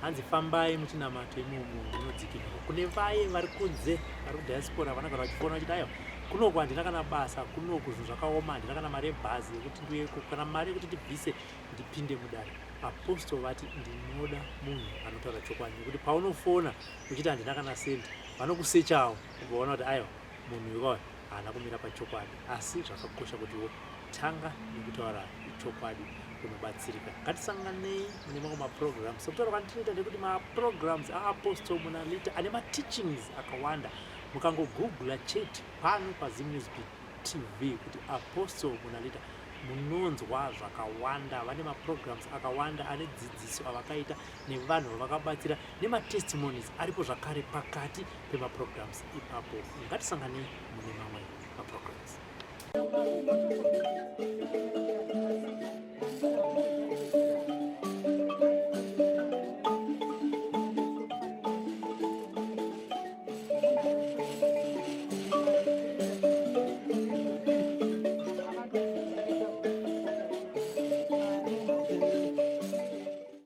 hanzi fambai muchinamata imomo munodzikinurwa kune vaye vari kunze vari kudiaspora vanogara vachifoona vachiti aiwa kunoko handina kana basa kunoku zvinhu zvakaoma handina kana mari yebhazi yekuti ndiuyeko kana mari yekuti ndibvise ndipinde mudare apostle vati ndinoda munhu anotaura chokwadi nekuti paunofona uchiti handina kana sendi vanokusechawo ukaona kuti aiwa munhu iwayo haana kumira pachokwadi asi zvakakosha kutiwo tanga nekutaura chokwadi kunobatsirika ngatisanganei mune mamwe maprograms sekutaura kwandinoita ndekuti maprograms aapostle munalita ane mateachings akawanda mukangogugula chete pano paZimnews TV kuti apostle munalita munonzwa zvakawanda vane maprograms akawanda ane dzidziso avakaita nevanhu vavakabatsira nematestimonies aripo zvakare pakati pemaprograms ipapo ngatisanganei mune mamwe maprograms.